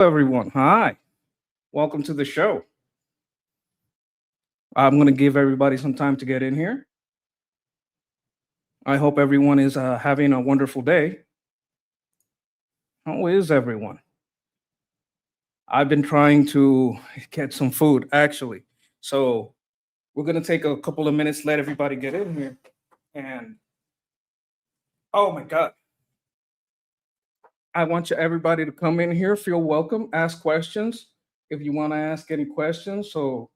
Everyone. Hi. Welcome to the show. I'm going to give everybody some time to get in here. I hope everyone is having a wonderful day. How is everyone? I've been trying to get some food, actually. So we're going to take a couple of minutes, let everybody get in here. And oh my God, I want everybody to come in here, feel welcome, ask questions if you want to ask any questions. So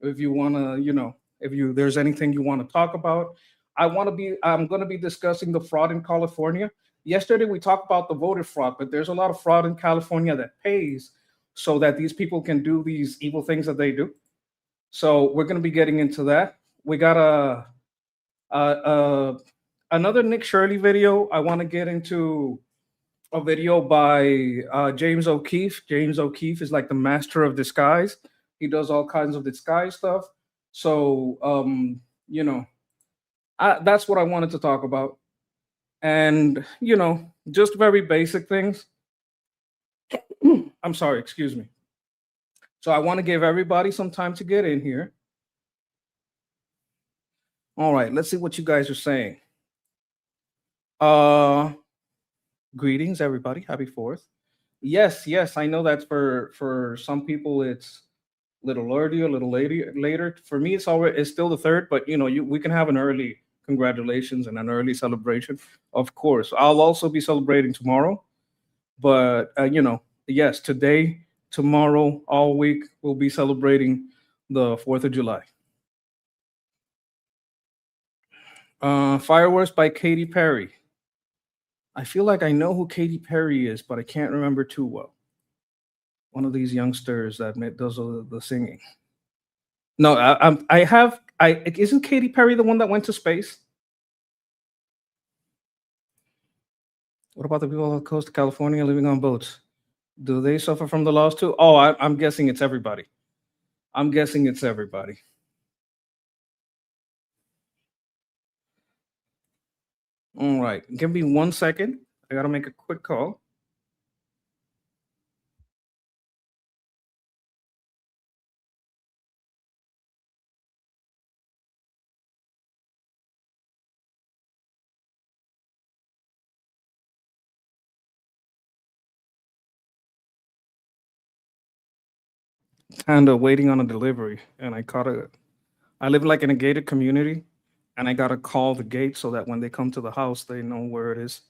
if you want to, if there's anything you want to talk about, I'm going to be discussing the fraud in California. Yesterday we talked about the voter fraud, but there's a lot of fraud in California that pays so that these people can do these evil things that they do. So we're going to be getting into that. We got a another Nick Shirley video. I want to get into a video by James O'Keefe. James O'Keefe is like the master of disguise. He does all kinds of disguise stuff. So, that's what I wanted to talk about. And, just very basic things. I'm sorry, excuse me. So, I want to give everybody some time to get in here. All right, let's see what you guys are saying. Greetings, everybody. Happy 4th. Yes, I know that for some people it's a little early, a little later. For me, it's still the 3rd, but we can have an early congratulations and an early celebration. Of course, I'll also be celebrating tomorrow, but yes, today, tomorrow, all week we'll be celebrating the 4th of July. Fireworks by Katy Perry. I feel like I know who Katy Perry is, but I can't remember too well. One of these youngsters that does the singing. No, isn't Katy Perry the one that went to space? What about the people on the coast of California living on boats? Do they suffer from the loss too? Oh, I'm guessing it's everybody. I'm guessing it's everybody. All right, give me 1 second. I gotta make a quick call. Kind of waiting on a delivery, and I live like in a gated community, and I gotta call the gate so that when they come to the house, they know where it is.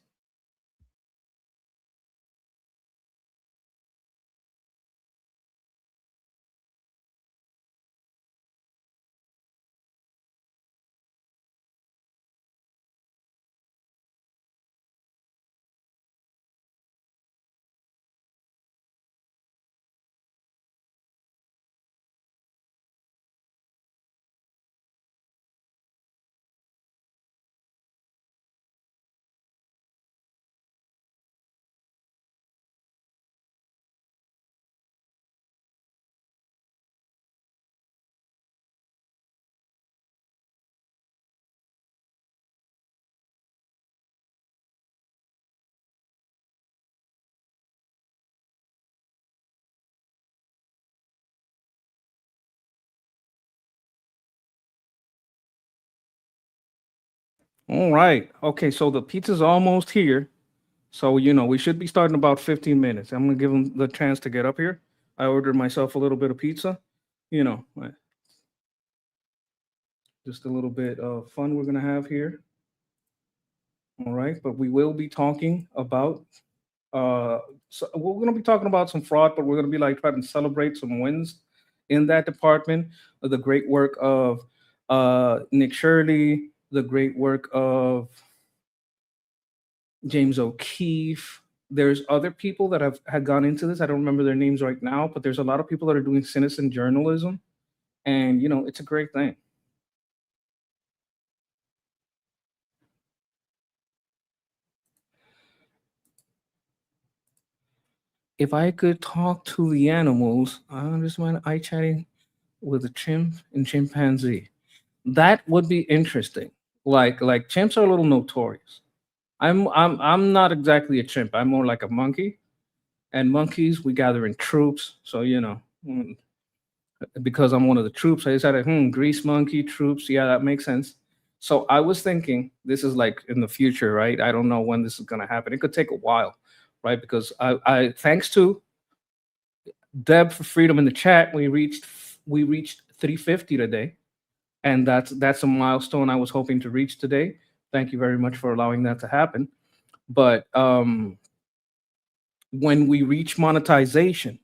All right. Okay, so the pizza's almost here. So, we should be starting about 15 minutes. I'm going to give them the chance to get up here. I ordered myself a little bit of pizza. Just a little bit of fun we're going to have here. All right. But we will be talking about, so we're going to be talking about some fraud, but we're going to be like trying to celebrate some wins in that department. The great work of Nick Shirley, the great work of James O'Keefe. There's other people that had gone into this. I don't remember their names right now, but there's a lot of people that are doing citizen journalism, and it's a great thing. If I could talk to the animals, I just mind eye chatting with a chimp and chimpanzee. That would be interesting. Like chimps are a little notorious. I'm not exactly a chimp. I'm more like a monkey. And monkeys, we gather in troops. So, because I'm one of the troops, I decided, grease monkey troops. Yeah, that makes sense. So I was thinking this is like in the future, right? I don't know when this is going to happen. It could take a while, right? Because thanks to Deb for Freedom in the chat, we reached 350 today, and that's a milestone I was hoping to reach today. Thank you very much for allowing that to happen. But when we reach monetization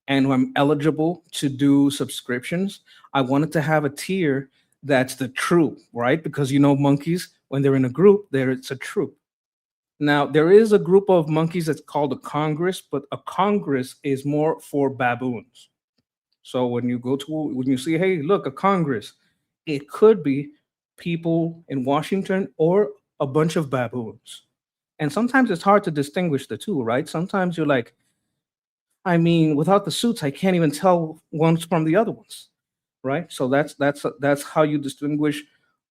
and I'm eligible to do subscriptions, I wanted to have a tier that's the troop, right? Because monkeys, when they're in a group, it's a troop. Now, there is a group of monkeys that's called a congress, but a congress is more for baboons. So when you see, hey, look, a congress, it could be people in Washington or a bunch of baboons. And sometimes it's hard to distinguish the two, right? Sometimes you're like, I mean, without the suits, I can't even tell ones from the other ones, right? So that's how you distinguish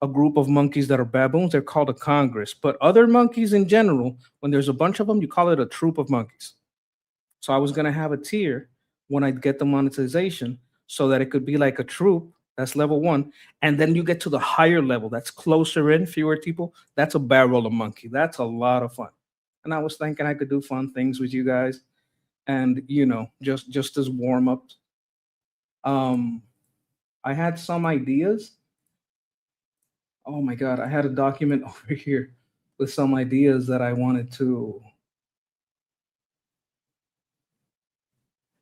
a group of monkeys that are baboons. They're called a congress. But other monkeys in general, when there's a bunch of them, you call it a troop of monkeys. So I was gonna have a tier when I get the monetization, so that it could be like a troop. That's level one, and then you get to the higher level. That's closer in, fewer people. That's a barrel of monkey. That's a lot of fun. And I was thinking I could do fun things with you guys, and just as warm up. Um, I had some ideas. Oh my god, I had a document over here with some ideas that I wanted to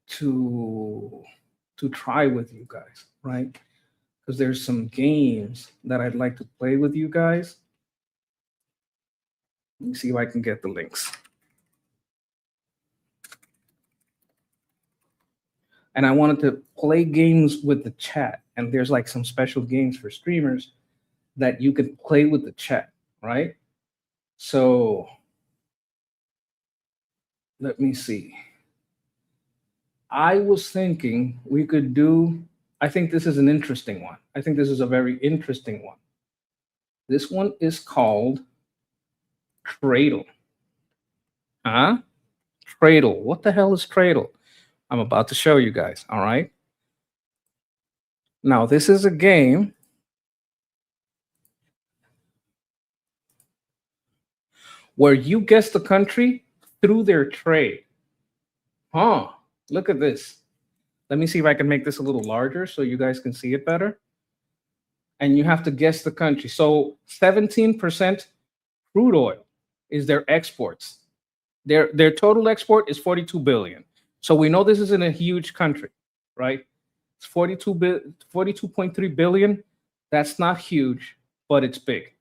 to try with you guys, right? Because there's some games that I'd like to play with you guys. Let me see if I can get the links. And I wanted to play games with the chat. And there's like some special games for streamers that you can play with the chat, right? So let me see. I was thinking we could do, I think this is an interesting one. I think this is a very interesting one. This one is called Cradle. Huh? Cradle. What the hell is Cradle? I'm about to show you guys. All right. Now, this is a game where you guess the country through their trade. Huh. Look at this. Let me see if I can make this a little larger so you guys can see it better. And you have to guess the country. So 17% crude oil is their exports. Their total export is 42 billion. So we know this isn't a huge country, right? It's 42.3 billion. That's not huge, but it's big.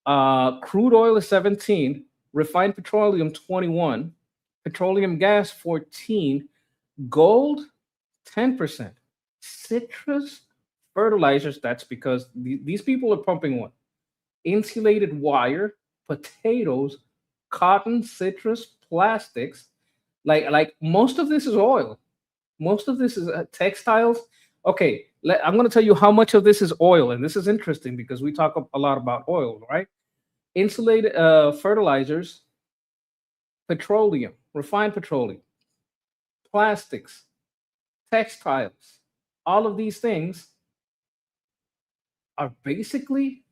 Crude oil is 17, refined petroleum 21, petroleum gas 14, gold 10%, citrus fertilizers, that's because these people are pumping one, insulated wire, potatoes, cotton, citrus, plastics. Like most of this is oil. Most of this is textiles. Okay, I'm going to tell you how much of this is oil, and this is interesting because we talk a lot about oil, right? Insulated fertilizers, petroleum, refined petroleum, plastics, textiles, all of these things are basically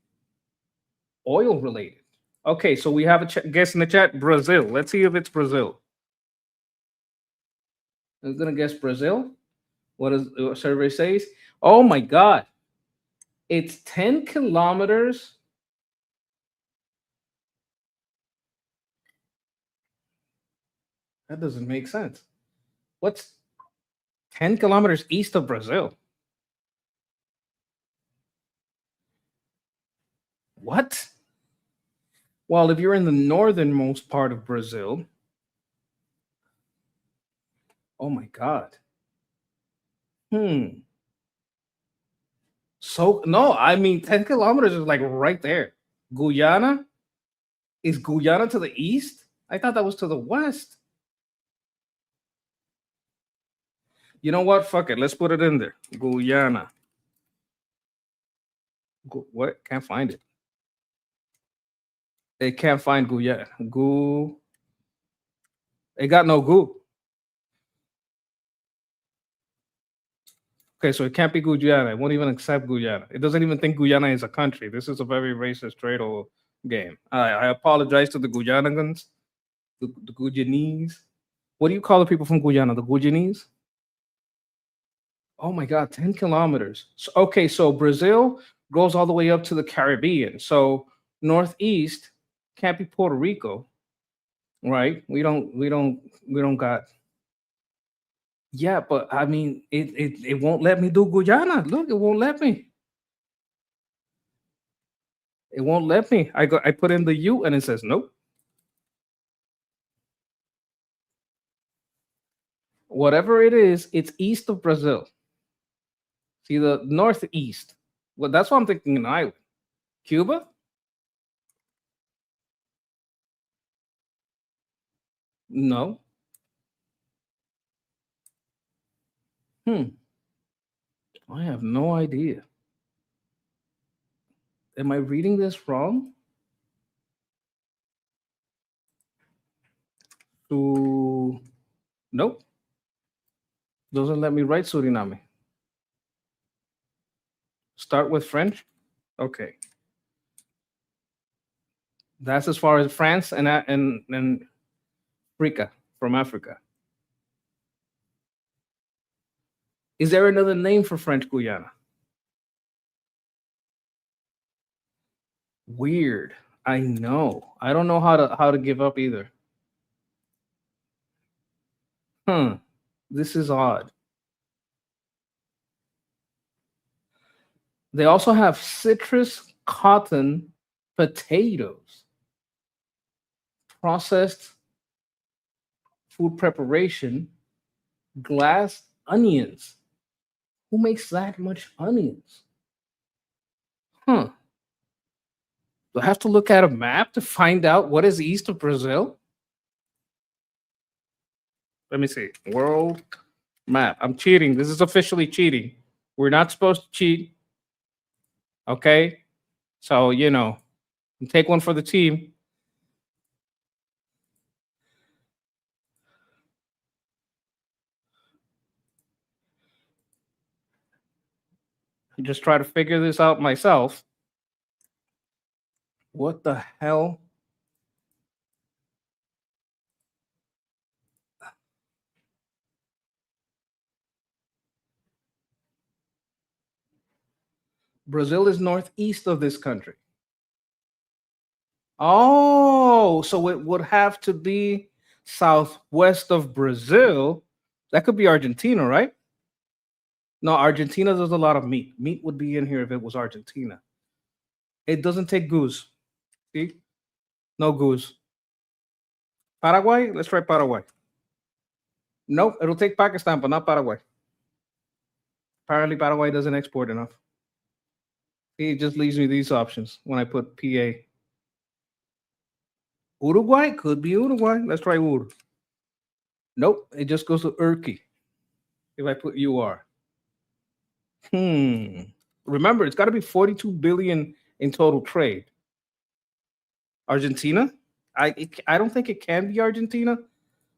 oil related. Okay, so we have a guess in the chat, Brazil. Let's see if it's Brazil. I'm gonna guess Brazil. What does the survey says? Oh my God, it's 10 kilometers. That doesn't make sense. What's 10 kilometers east of Brazil? What? Well, if you're in the northernmost part of Brazil, oh my God. So no, I mean 10 kilometers is like right there. Guyana? Is Guyana to the east? I thought that was to the west. You know what? Fuck it. Let's put it in there. Guyana. What? Can't find it. They can't find Guyana. It got no goo. Okay, so it can't be Guyana. It won't even accept Guyana. It doesn't even think Guyana is a country. This is a very racist trade game. I apologize to the Guyanagans, the Guyanese. What do you call the people from Guyana? The Guyanese? Oh my God, 10 kilometers. So, okay, so Brazil goes all the way up to the Caribbean. So northeast can't be Puerto Rico, right? We don't got. Yeah, but I mean, it won't let me do Guyana. Look, it won't let me. It won't let me. I put in the U and it says nope. Whatever it is, it's east of Brazil. See the northeast. Well, that's what I'm thinking an island. Cuba? No. Hmm. I have no idea. Am I reading this wrong? To nope. Doesn't let me write Suriname. Start with French. Okay. That's as far as France and Africa from Africa. Is there another name for French Guiana? Weird. I know. I don't know how to give up either. Hmm. This is odd. They also have citrus, cotton, potatoes, processed food preparation, glass onions. Who makes that much onions? Huh. Do I have to look at a map to find out what is east of Brazil? Let me see. World map. I'm cheating. This is officially cheating. We're not supposed to cheat. Okay. So, take one for the team. Just try to figure this out myself. What the hell? Brazil is northeast of this country. Oh, so it would have to be southwest of Brazil. That could be Argentina, right? No, Argentina does a lot of meat. Meat would be in here if it was Argentina. It doesn't take goose. See? No goose. Paraguay? Let's try Paraguay. Nope, it'll take Pakistan, but not Paraguay. Apparently, Paraguay doesn't export enough. It just leaves me these options when I put PA. Uruguay? Could be Uruguay. Let's try Ur. Nope, it just goes to Urki if I put UR. Remember, it's got to be 42 billion in total trade. Argentina? I don't think it can be Argentina,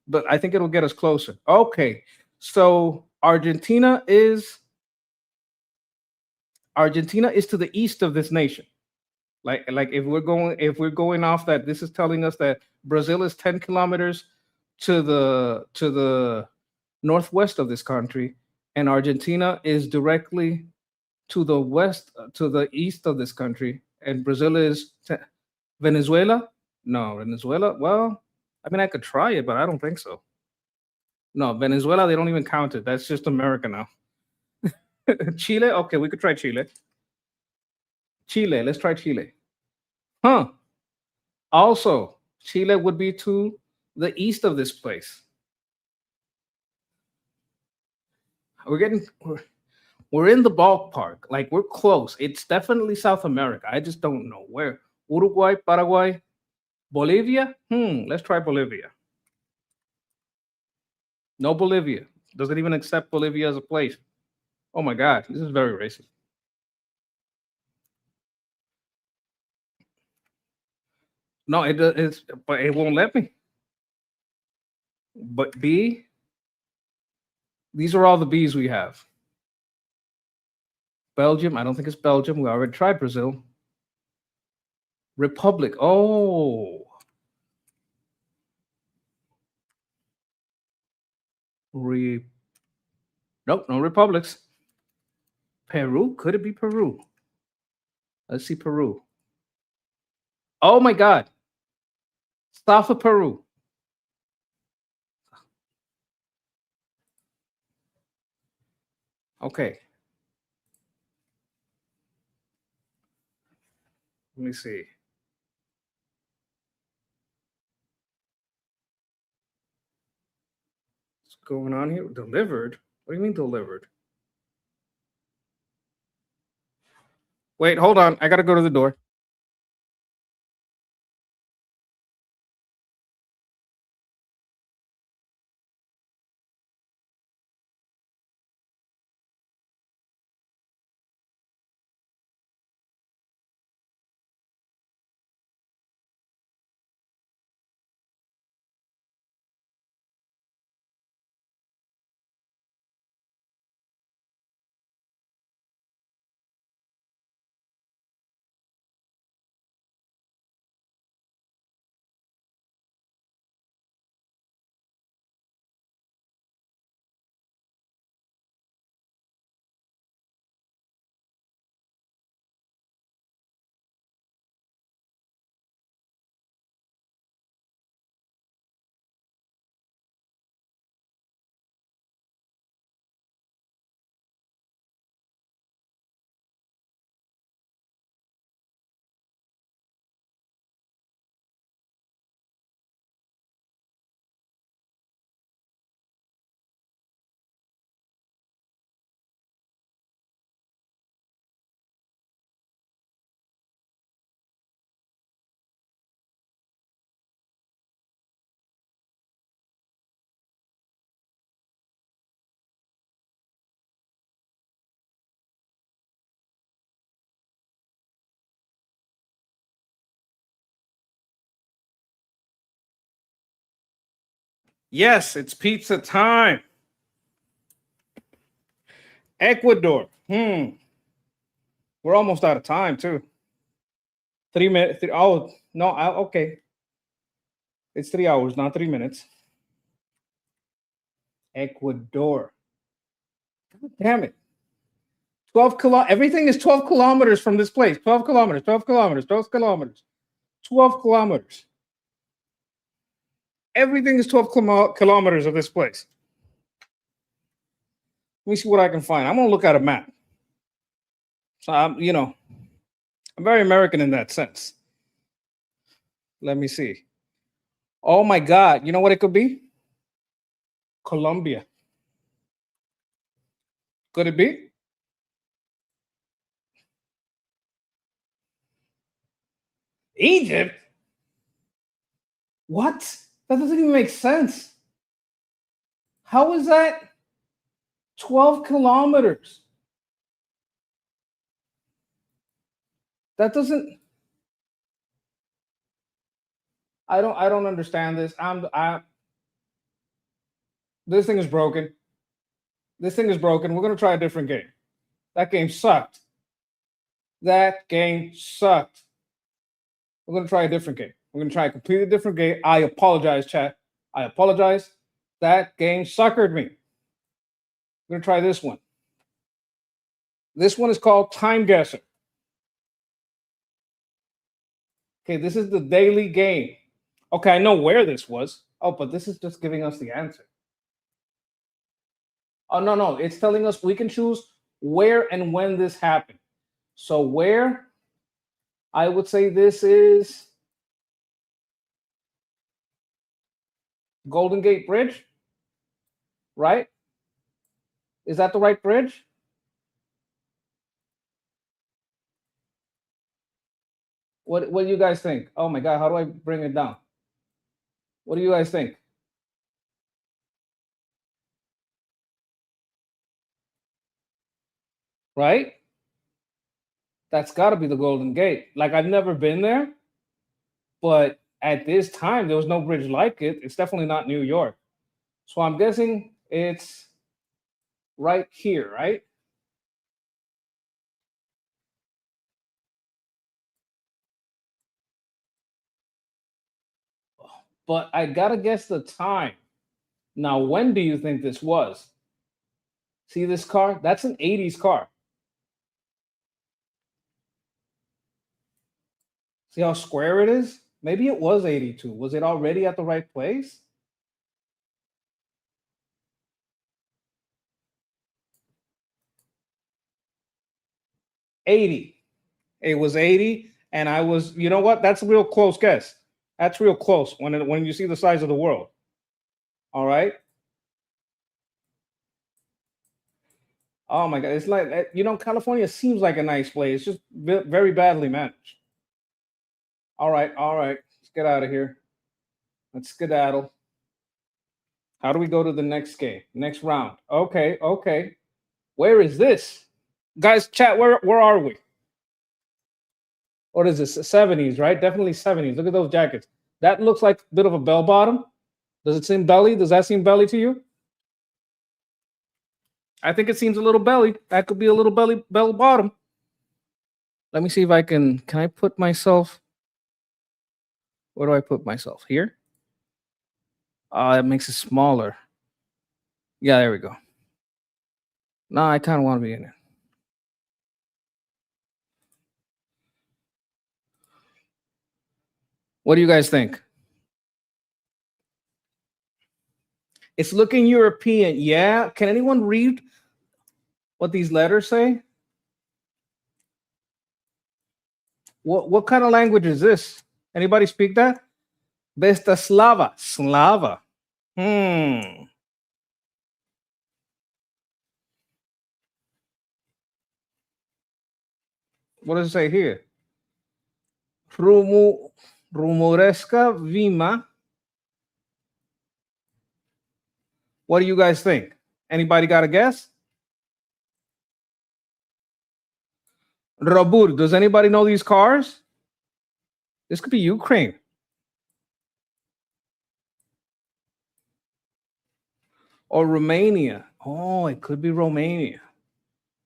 but I think it'll get us closer. Okay, so Argentina is to the east of this nation. Like if we're going off that, this is telling us that Brazil is 10 kilometers to the northwest of this country, and Argentina is directly to the west, to the east of this country, and Brazil is Venezuela. No, Venezuela. Well, I mean, I could try it, but I don't think so. No, Venezuela, they don't even count it. That's just America now. Chile. Okay, we could try Chile. Chile. Let's try Chile. Huh. Also, Chile would be to the east of this place. We're getting we're in the ballpark. Like we're close. It's definitely South America. I just don't know where. Uruguay, Paraguay, Bolivia. Let's try Bolivia. No Bolivia. Doesn't even accept Bolivia as a place. Oh my God, this is very racist. No, it's but it won't let me. But B, these are all the B's we have. Belgium. I don't think it's Belgium. We already tried Brazil. Republic. Oh. Nope, no republics. Peru? Could it be Peru? Let's see Peru. Oh my God. South of Peru. Okay. Let me see. What's going on here? Delivered? What do you mean delivered? Wait, hold on. I gotta go to the door. Yes, it's pizza time. Ecuador. We're almost out of time too. 3 minutes. Oh no. Okay. It's 3 hours, not 3 minutes. Ecuador. God damn it. 12 everything is 12 kilometers from this place. 12 kilometers, 12 kilometers, 12 kilometers, 12 kilometers. Everything is 12 kilometers of this place. Let me see what I can find. I'm gonna look at a map. So I'm very American in that sense. Let me see. Oh my God. You know what it could be? Colombia. Could it be? Egypt? What? That doesn't even make sense. How is that 12 kilometers? That doesn't I don't understand this. This thing is broken. This thing is broken. We're gonna try a different game. That game sucked. That game sucked. We're gonna try a different game. We're gonna try a completely different game. I apologize, chat. I apologize. That game suckered me. We're gonna try this one. This one is called Time Guesser. Okay, this is the daily game. Okay, I know where this was. Oh, but this is just giving us the answer. Oh, no. It's telling us we can choose where and when this happened. So, where I would say this is Golden Gate Bridge, right? Is that the right bridge? What do you guys think? Oh my God, how do I bring it down? What do you guys think? Right? That's got to be the Golden Gate. Like, I've never been there, but at this time, there was no bridge like it. It's definitely not New York. So I'm guessing it's right here, right? but I gotta guess the time. Now, when do you think this was? See this car? That's an 80s car. See how square it is? Maybe it was 82. Was it already at the right place? 80. It was 80. And I was, you know what? That's a real close guess. That's real close when you see the size of the world. All right. Oh my God. It's like, California seems like a nice place, just very badly managed. All right. All right. Let's get out of here. Let's skedaddle. How do we go to the next game? Next round. Okay. Okay. Where is this? Guys, chat, where are we? What is this? 70s, right? Definitely 70s. Look at those jackets. That looks like a bit of a bell bottom. Does it seem belly? Does that seem belly to you? I think it seems a little belly. That could be a little bell bottom. Let me see if I can I put myself, where do I put myself? Here? It makes it smaller. Yeah, there we go. No, I kind of want to be in it. What do you guys think? It's looking European. Yeah. Can anyone read what these letters say? What kind of language is this? Anybody speak that? Vestaslava. Slava. What does it say here? Rumoreska Vima. What do you guys think? Anybody got a guess? Robur, does anybody know these cars? This could be Ukraine. Or Romania. Oh, it could be Romania.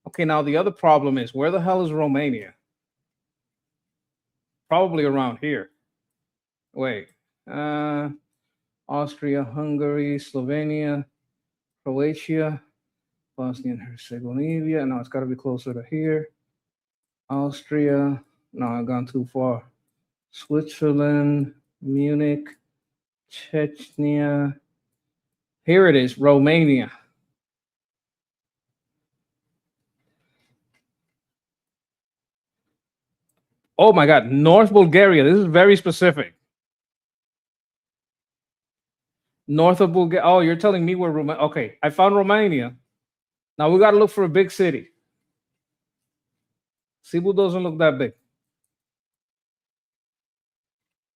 Okay, now the other problem is, where the hell is Romania? Probably around here. Wait. Austria, Hungary, Slovenia, Croatia, Bosnia and Herzegovina. No, it's got to be closer to here. Austria. No, I've gone too far. Switzerland, Munich, Chechnya. Here it is, Romania. Oh my God, North Bulgaria. This is very specific. North of Bulgaria. Oh, you're telling me where Romania? Okay, I found Romania. Now we got to look for a big city. Cebu doesn't look that big.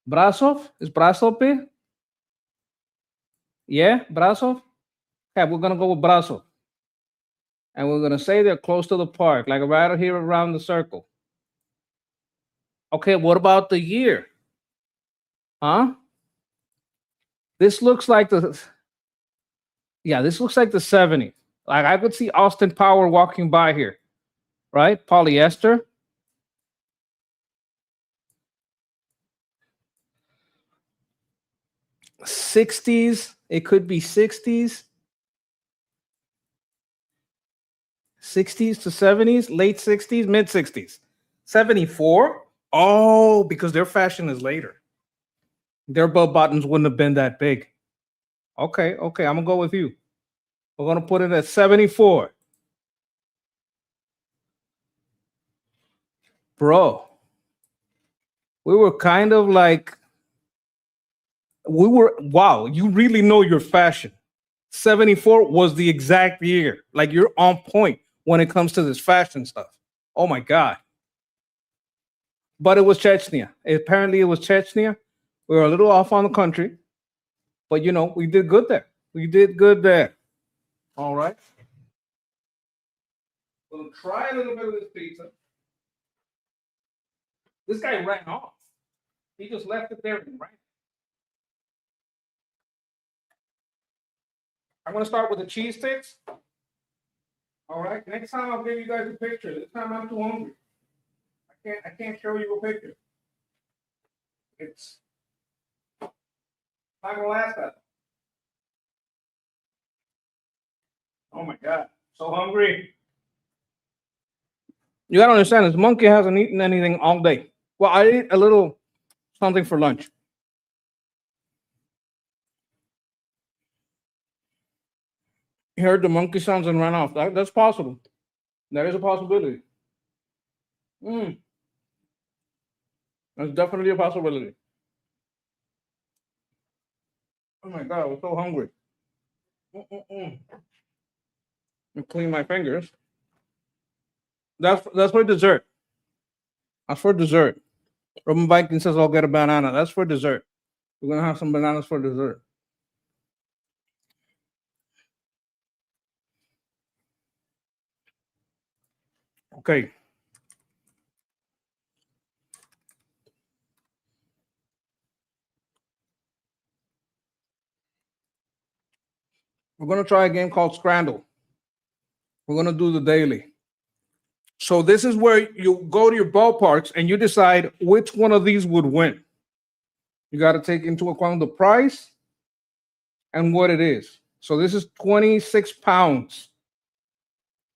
Brasov? Is Brasov big? Yeah, Brasov? Okay, we're going to go with Brasov. And we're going to say they're close to the park, like right here around the circle. Okay, what about the year? Huh? This looks like this looks like the 70s. Like I could see Austin Power walking by here, right? Polyester. '60s. It could be '60s. '60s to '70s, late '60s, mid '60s. '74. Oh, because their fashion is later. Their bell bottoms wouldn't have been that big. Okay, okay, I'm gonna go with you. We're gonna put it at 74. Bro, we were kind of like, wow, you really know your fashion. 74 was the exact year. Like you're on point when it comes to this fashion stuff. Oh my God. But it was Chechnya. Apparently it was Chechnya. We were a little off on the country, but we did good there. We did good there. All right. We'll try a little bit of this pizza. This guy ran off. He just left it there and ran. I'm gonna start with the cheese sticks. All right. Next time I'll give you guys a picture. This time I'm too hungry. I can't show you a picture. It's Not gonna last that. Oh my god, so hungry. You gotta understand, this monkey hasn't eaten anything all day. Well, I ate a little something for lunch. He heard the monkey sounds and ran off. That's possible. That is a possibility. Mm, that's definitely a possibility. Oh my god, I was so hungry. Mm-mm-mm. And clean my fingers. That's for dessert. That's for dessert. Roman Viking says I'll get a banana. That's for dessert. We're gonna have some bananas for dessert. Okay. We're gonna try a game called Scrandle. We're gonna do the daily. So this is where you go to your ballparks and you decide which one of these would win. You got to take into account the price and what it is. So this is 26 pounds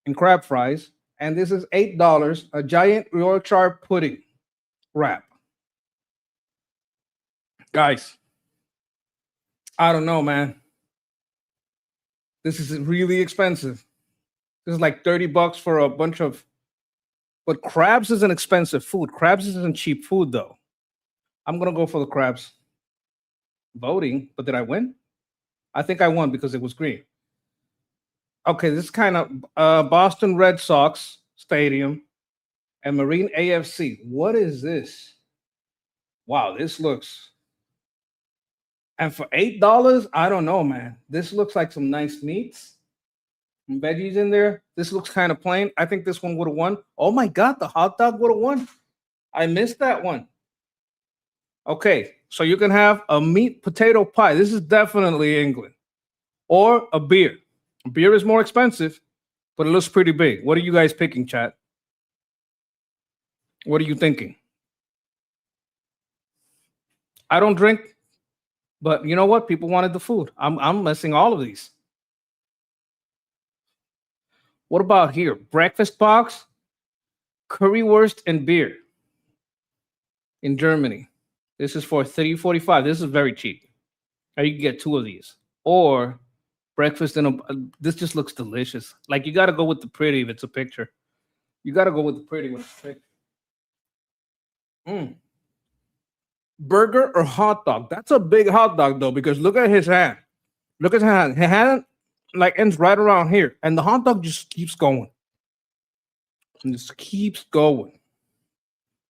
in crab fries, and this is $8, a giant Yorkshire pudding wrap. Guys, I don't know, man. This is really expensive. This is like 30 bucks for a bunch of, but crabs isn't expensive food. Crabs isn't cheap food though. I'm gonna go for the crabs. Voting, but did I win? I think I won because it was green. Okay, this is kind of Boston Red Sox Stadium and Marine AFC. What is this? Wow, this looks. And for $8, I don't know, man. This looks like some nice meats, some veggies in there. This looks kind of plain. I think this one would have won. Oh my god, the hot dog would have won. I missed that one. Okay, so you can have a meat potato pie. This is definitely England. Or a beer. Beer is more expensive, but it looks pretty big. What are you guys picking, chat? What are you thinking? I don't drink, but you know what? People wanted the food. I'm missing all of these. What about here? Breakfast box, currywurst, and beer in Germany. This is for $3.45. This is very cheap. Or you can get two of these. Or breakfast in a. This just looks delicious. Like you got to go with the pretty if it's a picture. You got to go with the pretty when it's a picture. Mm. Burger or hot dog? That's a big hot dog though, because look at his hand. Look at his hand. His hand like ends right around here, and the hot dog just keeps going. And just keeps going.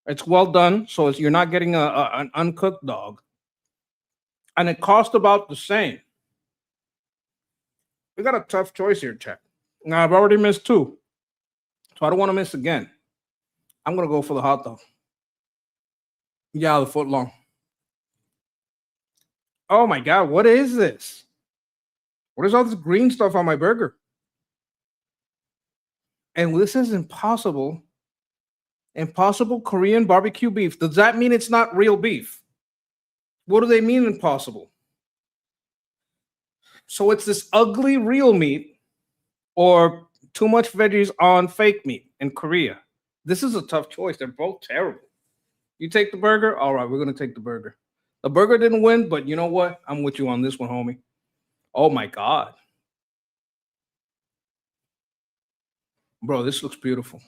It's well done, so you're not getting an uncooked dog, and it costs about the same. We got a tough choice here, Chet. Now I've already missed two, so I don't want to miss again. I'm gonna go for the hot dog. Yeah, the foot long. Oh my god, what is this? What is all this green stuff on my burger? And this is impossible. Impossible Korean barbecue beef. Does that mean it's not real beef? What do they mean impossible? So it's this ugly real meat or too much veggies on fake meat in Korea. This is a tough choice. They're both terrible. You take the burger? All right, we're going to take the burger. The burger didn't win, but you know what? I'm with you on this one, homie. Oh my God. Bro, this looks beautiful.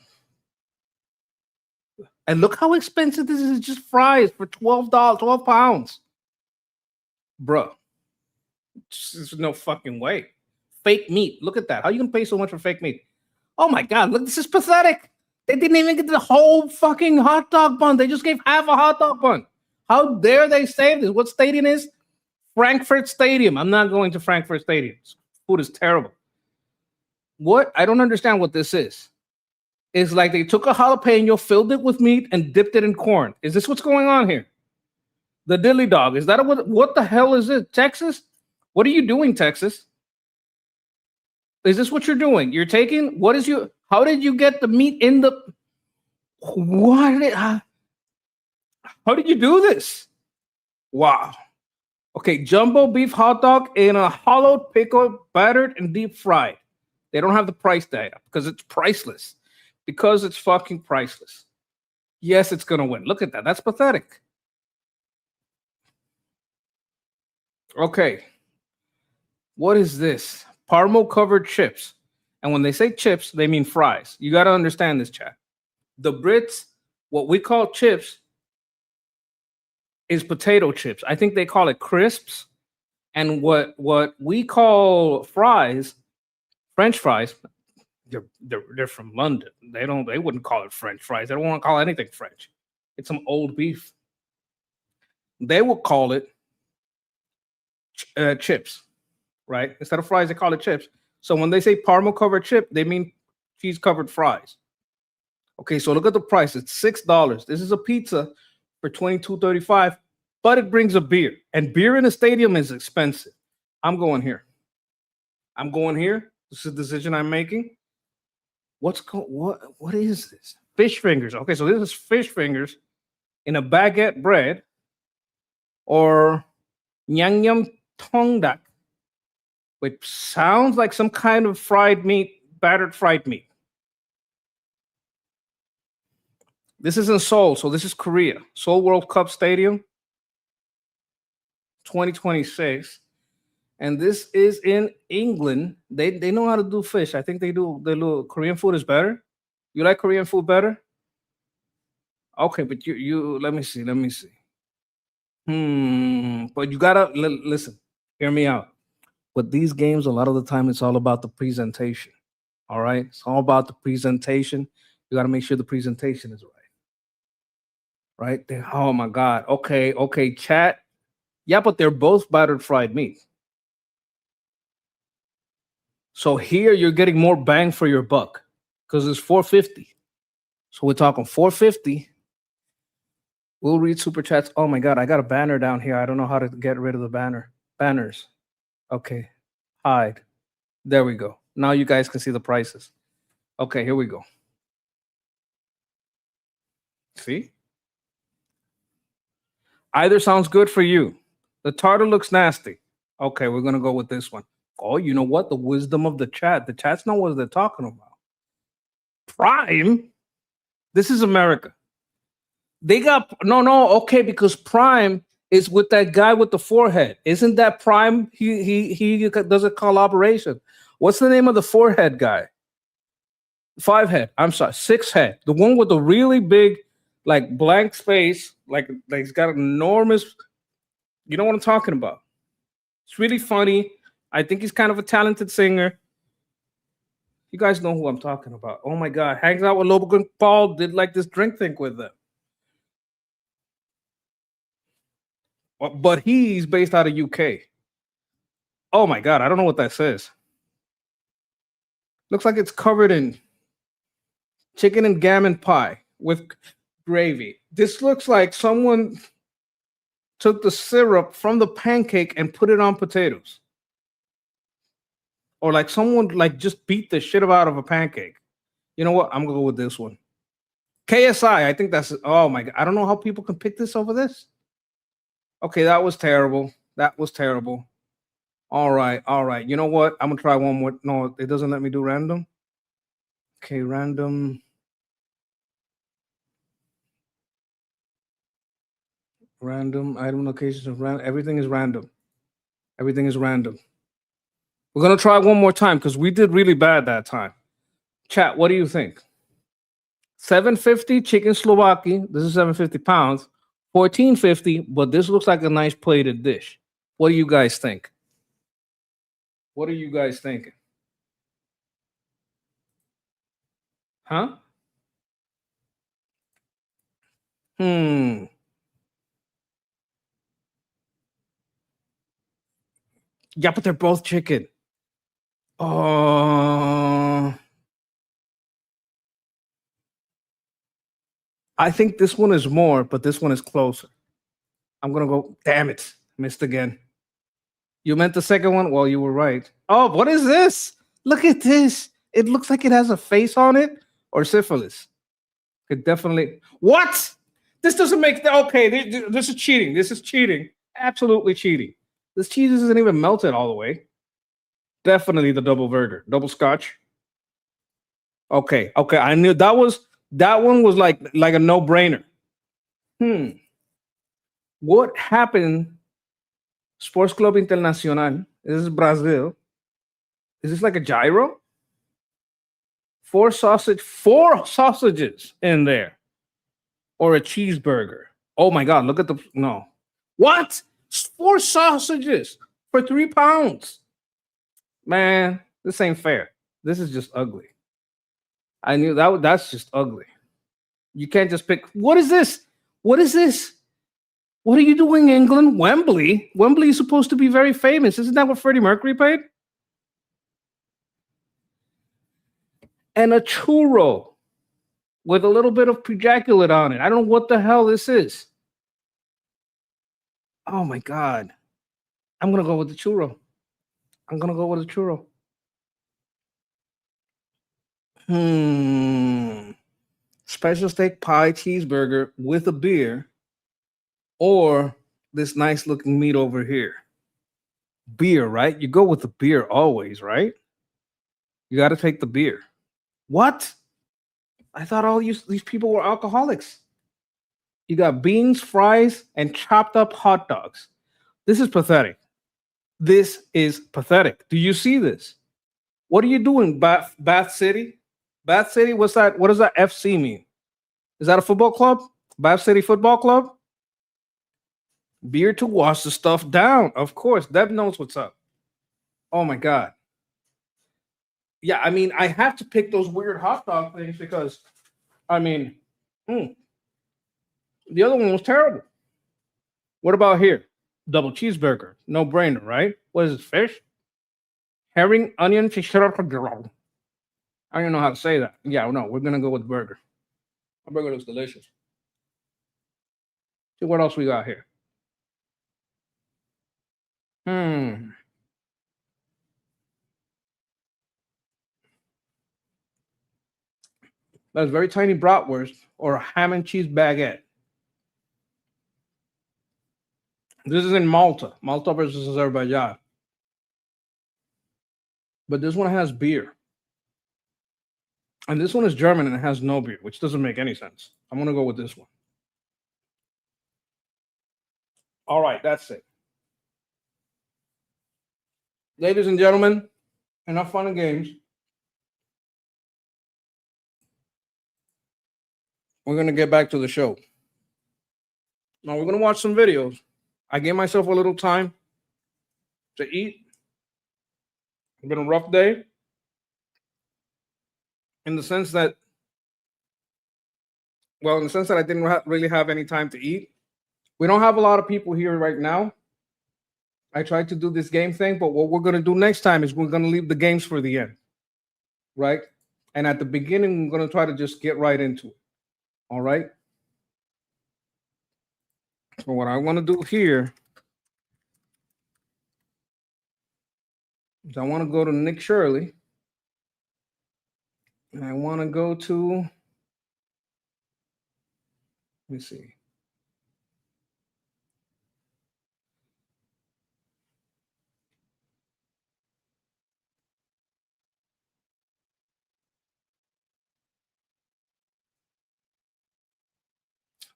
And look how expensive this is. Just fries for $12, 12 pounds. Bro, there's no fucking way. Fake meat. Look at that. How you gonna pay so much for fake meat? Oh my God, look, this is pathetic. They didn't even get the whole fucking hot dog bun. They just gave half a hot dog bun. How dare they save this? What stadium is? Frankfurt Stadium. I'm not going to Frankfurt Stadium. Food is terrible. What? I don't understand what this is. It's like they took a jalapeno, filled it with meat, and dipped it in corn. Is this what's going on here? The dilly dog. Is that what the hell is it? Texas? What are you doing, Texas? Is this what you're doing? You're taking what is you? How did you get the meat in the? What? How did you do this? Wow. Okay, jumbo beef hot dog in a hollowed pickle, battered and deep fried. They don't have the price data because it's priceless. Because it's fucking priceless. Yes, it's gonna win. Look at that. That's pathetic. Okay, what is this? Parmo covered chips. And when they say chips, they mean fries. You got to understand this, chat. The Brits, what we call chips is potato chips. I think they call it crisps. And what we call fries, French fries, they're from London. They wouldn't call it French fries. They don't want to call anything French. It's some old beef. They will call it chips, right? Instead of fries, they call it chips. So when they say Parmo covered chip, they mean cheese covered fries. Okay, so look at the price. It's $6. This is a pizza for $22.35, but it brings a beer, and beer in a stadium is expensive. I'm going here. I'm going here. This is a decision I'm making. What is this? Fish fingers. Okay, so this is fish fingers in a baguette bread, or nyang yum tongdak, which sounds like some kind of fried meat, battered fried meat. This is in Seoul, so this is Korea. Seoul World Cup Stadium, 2026. And this is in England. They know how to do fish. I think they do Korean food is better. You like Korean food better? Okay, but you let me see. But you gotta listen, hear me out. With these games, a lot of the time it's all about the presentation. All right. It's all about the presentation. You got to make sure the presentation is right. Right? Oh my God. Okay, chat. Yeah, but they're both battered fried meat. So here you're getting more bang for your buck because it's $4.50. So we're talking $4.50. We'll read super chats. Oh my God, I got a banner down here. I don't know how to get rid of the banners. Okay, hide. There we go. Now you guys can see the prices. Okay, here we go. See? Either sounds good for you. The tartar looks nasty. Okay, we're gonna go with this one. Oh, you know what? The wisdom of the chat. The chat's not what they're talking about. Prime. This is America. They got no. Okay, because Prime is with that guy with the forehead. Isn't that Prime? He does a collaboration. What's the name of the forehead guy? 5 head. I'm sorry, 6 head. The one with the really big, like blank space, like he's got an enormous. You know what I'm talking about? It's really funny. I think he's kind of a talented singer. You guys know who I'm talking about. Oh my God. Hangs out with Logan Paul, did like this drink thing with them. But he's based out of UK. Oh my God. I don't know what that says. Looks like it's covered in chicken and gammon pie with gravy. This looks like someone took the syrup from the pancake and put it on potatoes. Or like someone like just beat the shit out of a pancake. You know what? I'm gonna go with this one. KSI. I think that's. Oh my God! I don't know how people can pick this over this. Okay, that was terrible. That was terrible. All right. You know what? I'm gonna try one more. No, it doesn't let me do random. Okay, random. Random item locations of random. Everything is random. Everything is random. We're gonna try one more time because we did really bad that time. Chat, what do you think? 750 chicken Slovaki. This is 750 pounds. 1450, but this looks like a nice plated dish. What do you guys think? What are you guys thinking? Huh? Yeah, but they're both chicken. I think this one is more, but this one is closer. I'm gonna go. Damn it, missed again. You meant the second one? Well, you were right. Oh, what is this? Look at this. It looks like it has a face on it or syphilis. It definitely. What? This doesn't make. Okay, this is cheating. This is cheating. Absolutely cheating. This cheese isn't even melted all the way. Definitely the double burger, double scotch. Okay, okay. I knew that one was like a no brainer. Hmm. What happened? Sports Club Internacional. This is Brazil. Is this like a gyro? Four sausages in there, or a cheeseburger. Oh my God! Look at the no. What? Four sausages for £3? Man, this ain't fair. This is just ugly. I knew that. That's just ugly. You can't just pick. What is this? What is this? What are you doing, England? Wembley? Wembley is supposed to be very famous. Isn't that what Freddie Mercury paid? And a churro with a little bit of ejaculate on it. I don't know what the hell this is. Oh my God. I'm going to go with the churro. I'm going to go with the churro. Special steak pie cheeseburger with a beer, or this nice looking meat over here. Beer, right? You go with the beer always, right? You got to take the beer. What? I thought all these people were alcoholics. You got beans, fries, and chopped up hot dogs. This is pathetic. This is pathetic. Do you see this? What are you doing, Bath City? Bath City, what's that? What does that FC mean? Is that a football club? Bath City Football Club? Beer to wash the stuff down. Of course, Deb knows what's up. Oh my God. Yeah, I mean, I have to pick those weird hot dog things because, I mean, the other one was terrible. What about here? Double cheeseburger. No brainer, right? What is it, fish? Herring, onion, fish. I don't even know how to say that. Yeah, no, we're going to go with burger. Our burger looks delicious. See what else we got here. That's very tiny bratwurst or a ham and cheese baguette. This is in Malta. Malta versus Azerbaijan. But this one has beer. And this one is German and it has no beer, which doesn't make any sense. I'm going to go with this one. All right, that's it. Ladies and gentlemen, enough fun and games. We're going to get back to the show. Now, we're going to watch some videos. I gave myself a little time to eat. It's been a rough day in the sense that I didn't really have any time to eat. We don't have a lot of people here right now. I tried to do this game thing, but what we're going to do next time is we're going to leave the games for the end, right? And at the beginning, we're going to try to just get right into it, all right? So what I want to do here is I want to go to Nick Shirley, and I want to go to, let me see.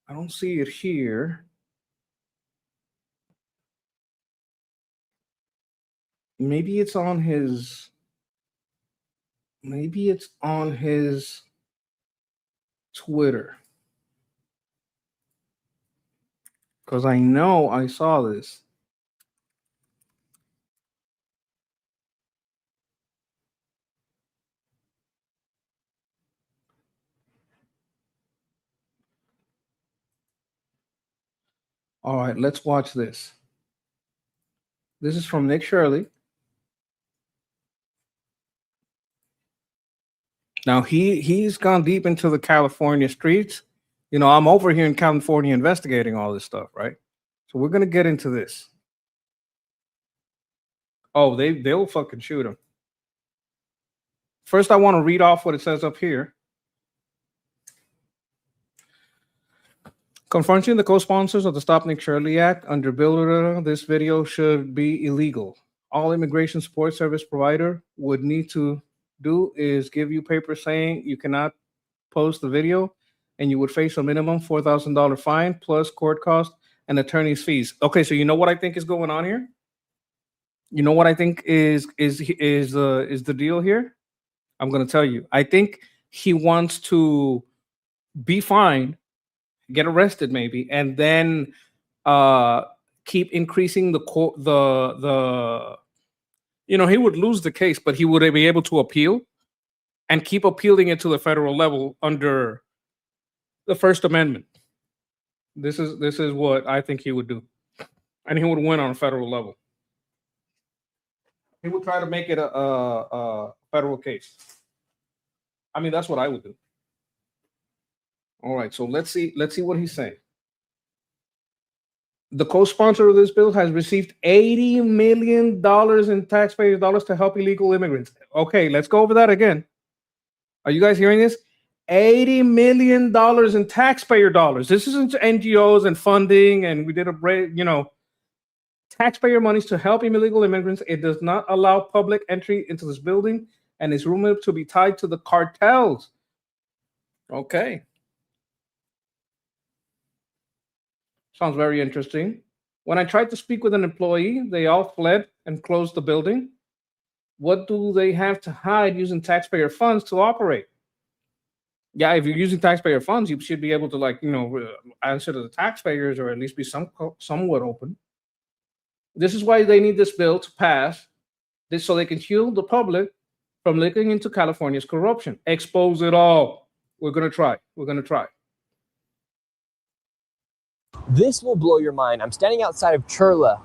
I don't see it here. Maybe it's on his Twitter. Because I know I saw this. All right, let's watch this. This is from Nick Shirley. Now he's gone deep into the California streets. You know, I'm over here in California investigating all this stuff, right? So we're gonna get into this. Oh, they'll fucking shoot him. First, I want to read off what it says up here. Confronting the co-sponsors of the Stop Nick Shirley Act under Bill, this video should be illegal. All immigration support service provider would need to do is give you paper saying you cannot post the video, and you would face a minimum $4,000 fine plus court cost and attorney's fees. Okay, so you know what I think is going on here? You know what I think is the deal here? I'm going to tell you. I think he wants to be fined, get arrested maybe, and then keep increasing the he would lose the case, but he would be able to appeal and keep appealing it to the federal level under the First Amendment. This is what I think he would do, and he would win on a federal level. He would try to make it a federal case. I mean, that's what I would do. All right, so let's see what he's saying. The co-sponsor of this bill has received $80 million in taxpayers' dollars to help illegal immigrants. Okay, let's go over that again. Are you guys hearing this? $80 million in taxpayer dollars. This isn't NGOs and funding, and we did a break, taxpayer monies to help illegal immigrants. It does not allow public entry into this building and is rumored to be tied to the cartels. Okay. Sounds very interesting. When I tried to speak with an employee, they all fled and closed the building. What do they have to hide using taxpayer funds to operate? Yeah, if you're using taxpayer funds, you should be able to answer to the taxpayers, or at least be somewhat open. This is why they need this bill to pass, so they can shield the public from looking into California's corruption. Expose it all. We're going to try. We're going to try. This will blow your mind. I'm standing outside of Churla.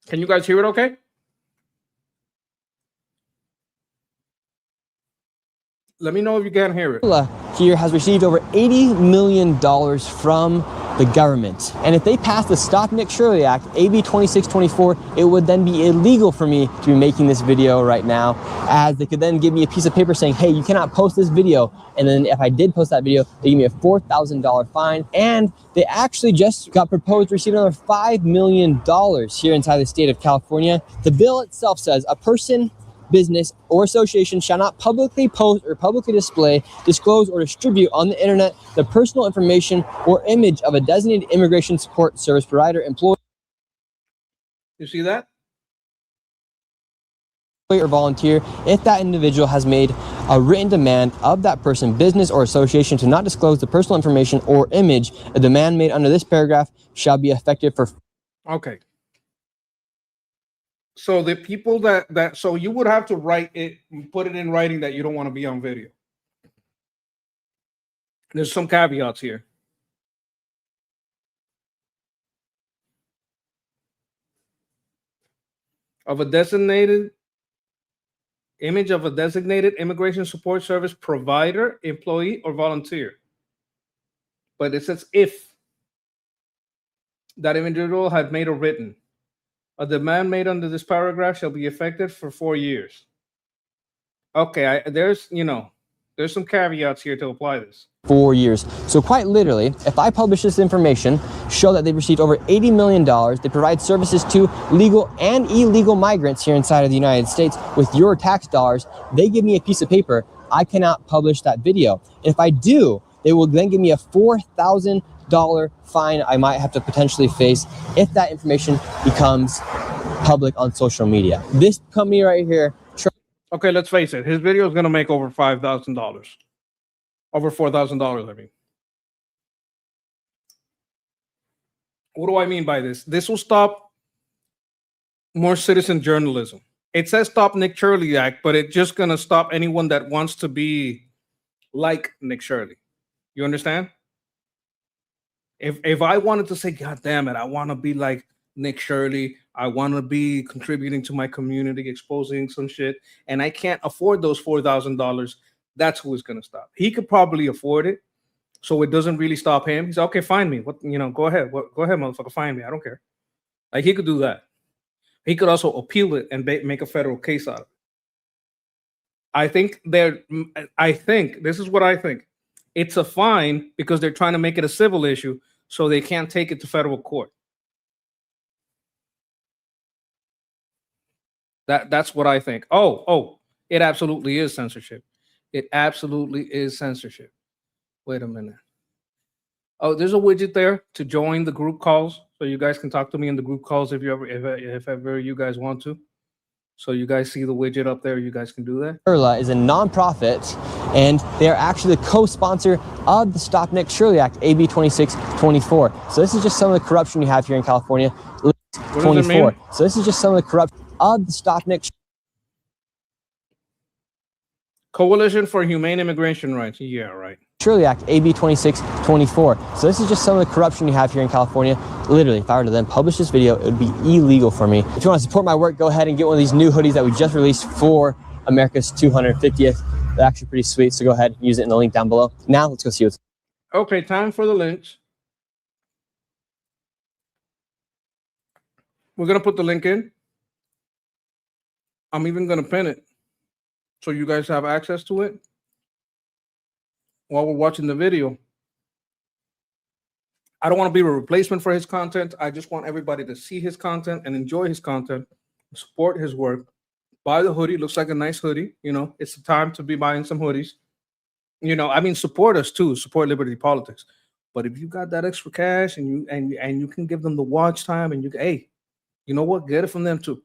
Can you guys hear it okay? Let me know if you can hear it. Churla here has received over $80 million from the government. And if they pass the Stop Nick Shirley Act, AB 2624, it would then be illegal for me to be making this video right now, as they could then give me a piece of paper saying, hey, you cannot post this video. And then if I did post that video, they give me a $4,000 fine. And they actually just got proposed to receive another $5 million here inside the state of California. The bill itself says a person, business, or association shall not publicly post or publicly display, disclose, or distribute on the internet the personal information or image of a designated immigration support service provider, employee. You see that? Or volunteer if that individual has made a written demand of that person, business, or association to not disclose the personal information or image. A demand made under this paragraph shall be effective for. Okay. So the people so you would have to write it, put it in writing that you don't want to be on video. There's some caveats here. Of a designated image of a designated immigration support service provider, employee, or volunteer. But it says if that individual had made a written. A demand made under this paragraph shall be effective for 4 years. Okay, there's some caveats here to apply this. 4 years. So quite literally, if I publish this information, show that they've received over $80 million, they provide services to legal and illegal migrants here inside of the United States with your tax dollars, they give me a piece of paper, I cannot publish that video. If I do, they will then give me a $4,000 fine I might have to potentially face if that information becomes public on social media. This company right here. Okay, let's face it. His video is going to make over $5,000. Over $4,000, I mean. What do I mean by this? This will stop more citizen journalism. It says Stop Nick Shirley Act, but it's just going to stop anyone that wants to be like Nick Shirley. You understand? If I wanted to say, God damn it, I want to be like Nick Shirley, I want to be contributing to my community, exposing some shit, and I can't afford those $4,000, that's who is going to stop. He could probably afford it, so it doesn't really stop him. He's like, okay, find me. Go ahead. Go ahead, motherfucker, find me. I don't care. Like, he could do that. He could also appeal it and make a federal case out of it. I think this is what I think. It's a fine because they're trying to make it a civil issue, so they can't take it to federal court. That's what I think. Oh, it absolutely is censorship. It absolutely is censorship. Wait a minute. Oh, there's a widget there to join the group calls, so you guys can talk to me in the group calls if ever you guys want to. So you guys see the widget up there. You guys can do that. Shirla is a nonprofit, and they are actually the co-sponsor of the Stop Nick Shirley Act, AB 2624. So this is just some of the corruption you have here in California. What does it 24. mean? So this is just some of the corruption of the Stop Nick Coalition for Humane Immigration Rights. Yeah, right. Shirley Act, AB 2624. So this is just some of the corruption you have here in California. Literally, if I were to then publish this video, it would be illegal for me. If you want to support my work, go ahead and get one of these new hoodies that we just released for America's 250th. They're actually pretty sweet, so go ahead and use it in the link down below. Now, let's go see what's... Okay, time for the links. We're going to put the link in. I'm even going to pin it so you guys have access to it while we're watching the video. I don't want to be a replacement for his content. I just want everybody to see his content and enjoy his content, support his work. Buy the hoodie. Looks like a nice hoodie. You know, it's the time to be buying some hoodies. You know, I mean, support us too. Support Liberty Politics. But if you got that extra cash and you can give them the watch time, and hey, you know what? Get it from them too,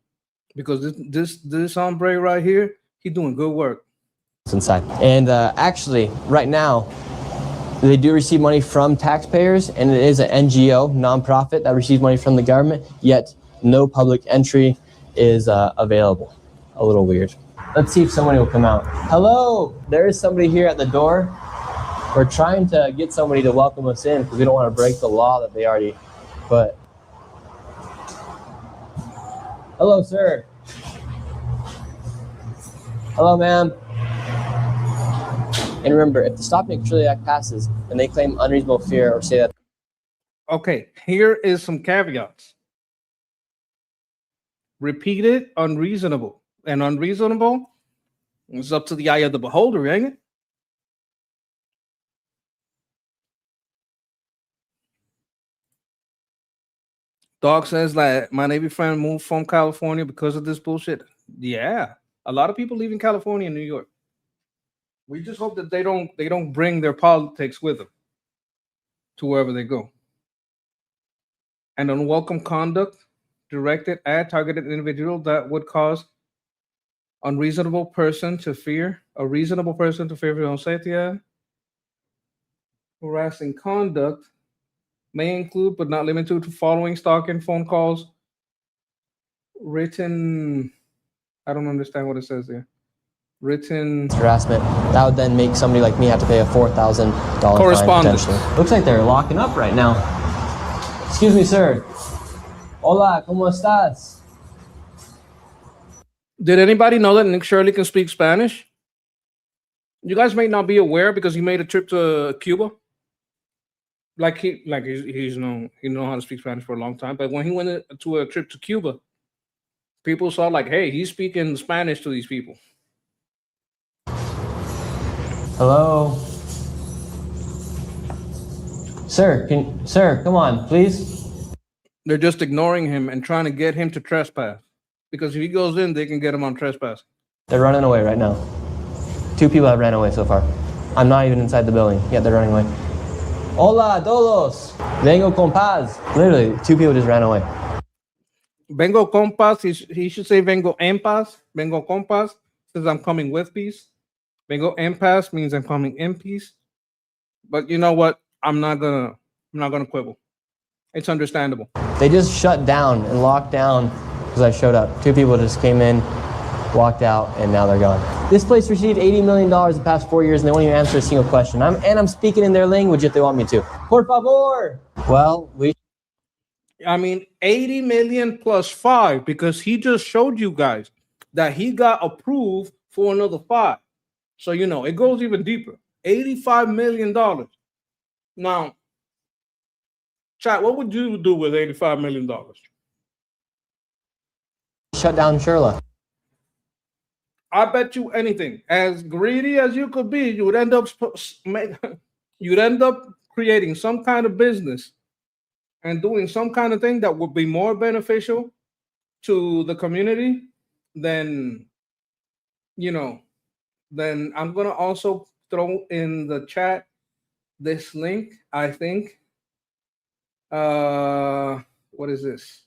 because this hombre right here, he's doing good work. inside. And actually, right now, they do receive money from taxpayers, and it is an NGO, nonprofit, that receives money from the government, yet no public entry is available. A little weird. Let's see if somebody will come out. Hello, there is somebody here at the door. We're trying to get somebody to welcome us in because we don't want to break the law that they already put. Hello, sir. Hello, ma'am. And remember, if the Stop Nick Shirley Act passes and they claim unreasonable fear or say that... Okay, here is some caveats. Repeated, unreasonable. And unreasonable is up to the eye of the beholder, ain't it? Dog says that my Navy friend moved from California because of this bullshit. Yeah, a lot of people leaving California and New York. We just hope that they don't bring their politics with them to wherever they go. And unwelcome conduct directed at targeted individual that would cause a reasonable person to fear for their own safety. Harassing conduct may include, but not limited to, following, stalking, phone calls, written. I don't understand what it says here. Written harassment. That would then make somebody like me have to pay a $4,000 fine potentially. Looks like they're locking up right now. Excuse me, sir. Hola, ¿cómo estás? Did anybody know that Nick Shirley can speak Spanish? You guys may not be aware because he made a trip to Cuba. He's known how to speak Spanish for a long time. But when he went to a trip to Cuba, people saw like, hey, he's speaking Spanish to these people. Hello, sir. Sir, come on, please. They're just ignoring him and trying to get him to trespass, because if he goes in, they can get him on trespass. They're running away right now. 2 people have ran away so far. I'm not even inside the building. Yeah, they're running away. Hola, todos. Vengo con paz. Literally, 2 people just ran away. Vengo con paz. He should say vengo en paz. Vengo con paz says I'm coming with peace. Vengo en paz means I'm coming in peace. But you know what? I'm not gonna quibble. It's understandable. They just shut down and locked down because I showed up. 2 people just came in, walked out, and now they're gone. This place received $80 million the past 4 years, and they won't even answer a single question. I'm speaking in their language if they want me to. Por favor. Well, I mean, 80 million plus 5, because he just showed you guys that he got approved for another 5. So, you know, it goes even deeper. $85 million. Now, chat, what would you do with $85 million? Shut down Shirla. I bet you anything. As greedy as you could be, you'd end up creating some kind of business and doing some kind of thing that would be more beneficial to the community, then, then I'm gonna also throw in the chat this link. I think. What is this?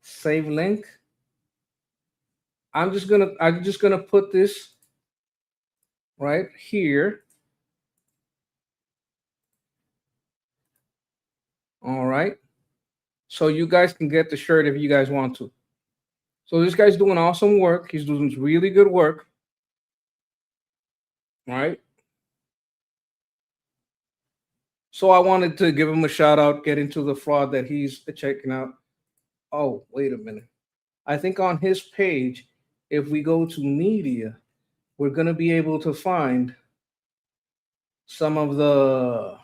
Save link. I'm just gonna put this right here. All right. So you guys can get the shirt if you guys want to. So this guy's doing awesome work. He's doing really good work. All right. So I wanted to give him a shout out, get into the fraud that he's checking out. Oh, wait a minute. I think on his page, if we go to media, we're going to be able to find some of the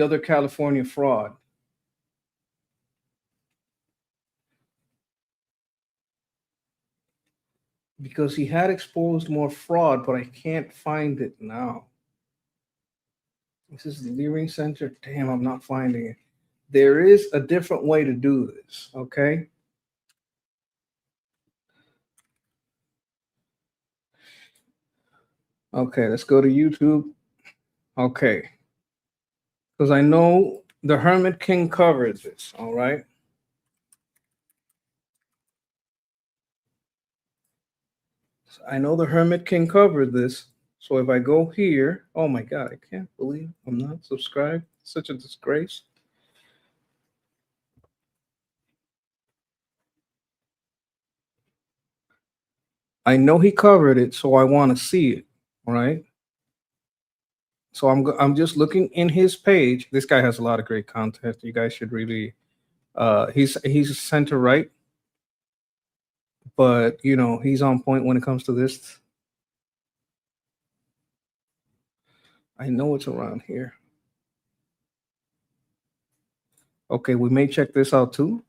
other California fraud. Because he had exposed more fraud, but I can't find it now. This is the Leering Center. Damn, I'm not finding it. There is a different way to do this, okay? Okay, let's go to YouTube. Okay. Because I know the Hermit King covered this, all right? So I know the Hermit King covered this. So if I go here, oh my God, I can't believe I'm not subscribed. Such a disgrace. I know he covered it, so I want to see it, all right? So I'm just looking in his page. This guy has a lot of great content. You guys should really he's center right, but he's on point when it comes to this. I know it's around here. Okay, we may check this out too.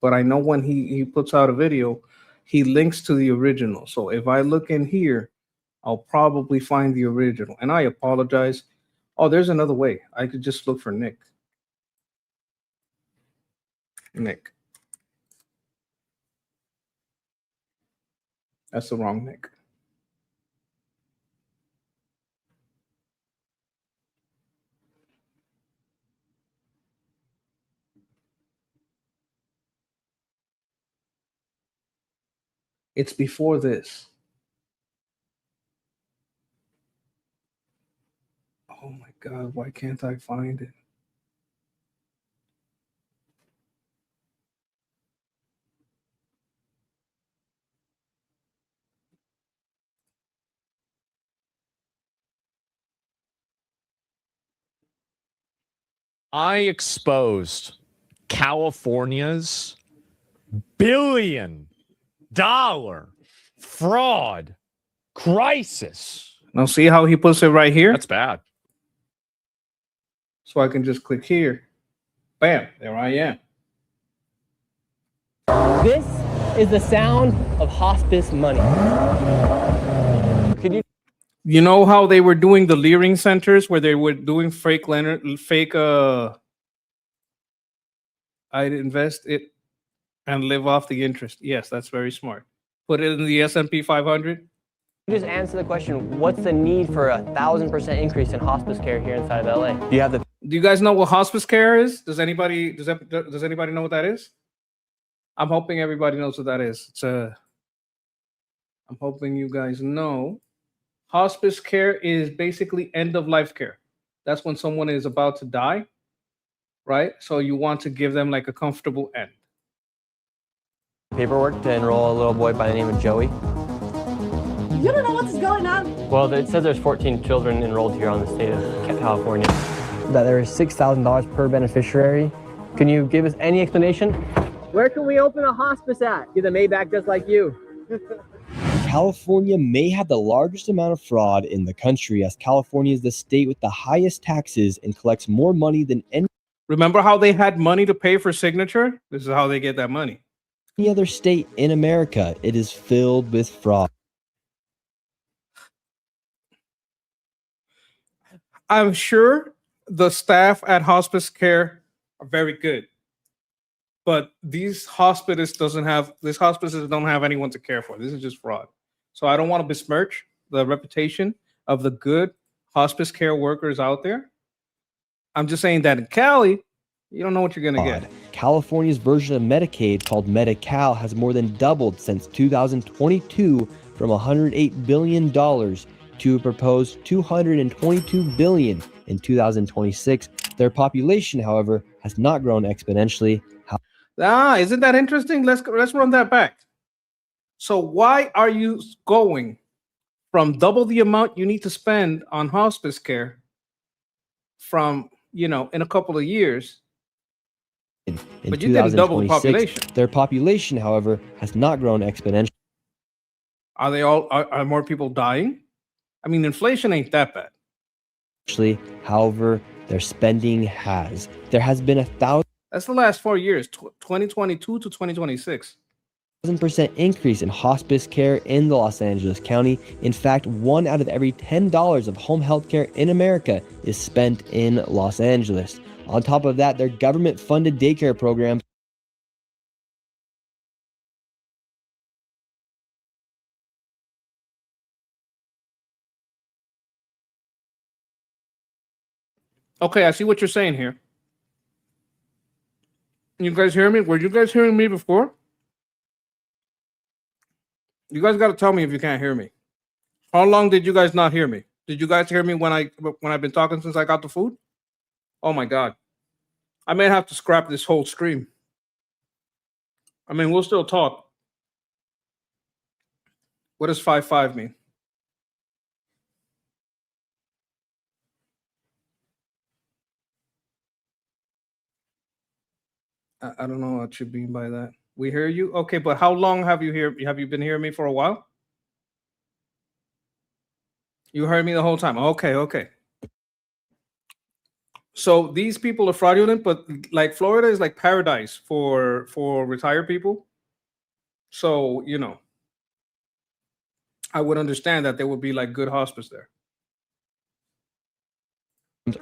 But I know when he puts out a video, he links to the original. So if I look in here, I'll probably find the original. And I apologize. Oh, there's another way. I could just look for Nick. Nick. That's the wrong Nick. It's before this. Oh my God, why can't I find it? I exposed California's $1 billion fraud crisis. Now see how he puts it right here? That's bad. So I can just click here. Bam, there I am. This is the sound of hospice money. Could you? You know how they were doing the Leering centers where they were doing I'd invest it and live off the interest. Yes, that's very smart. Put it in the S&P 500. Just answer the question, what's the need for 1,000% increase in hospice care here inside of LA? Do you have the? Do you guys know what hospice care is? Does anybody know what that is? I'm hoping everybody knows what that is. I'm hoping you guys know. Hospice care is basically end of life care. That's when someone is about to die, right? So you want to give them like a comfortable end. Paperwork to enroll a little boy by the name of Joey. You don't know what's going on. Well, it says there's 14 children enrolled here on the state of California. That there is $6,000 per beneficiary. Can you give us any explanation? Where can we open a hospice at? Get the Maybach just like you. California may have the largest amount of fraud in the country, as California is the state with the highest taxes and collects more money than any Remember how they had money to pay for signature? This is how they get that money. Any other state in America, it is filled with fraud. I'm sure the staff at hospice care are very good, but these hospices don't have anyone to care for. This is just fraud. So I don't want to besmirch the reputation of the good hospice care workers out there. I'm just saying that in Cali, you don't know what you're gonna get. California's version of Medicaid, called Medi-Cal, has more than doubled since 2022 from $108 billion to a proposed $222 billion in 2026. Their population, however, has not grown exponentially. Isn't that interesting? Let's run that back. So why are you going from double the amount you need to spend on hospice care from, in a couple of years? In But you didn't double the 2026, population. their population, however, has not grown exponentially. Are more people dying? I mean, inflation ain't that bad. However, their spending has. There has been 1,000% That's the last 4 years, 2022 to 2026. increase in hospice care in the Los Angeles County. In fact, 1 out of every $10 of home health care in America is spent in Los Angeles. On top of that, their government-funded daycare programs Okay, I see what you're saying here. You guys hear me? Were you guys hearing me before? You guys got to tell me if you can't hear me. How long did you guys not hear me? Did you guys hear me when I've been talking since I got the food? Oh my God. I may have to scrap this whole stream. I mean, we'll still talk. What does 5-5 mean? I don't know what you mean by that. We hear you. Okay, but how long have you been hearing me for a while? You heard me the whole time. Okay. So these people are fraudulent, but like Florida is like paradise for retired people. So, I would understand that there would be like good hospice there.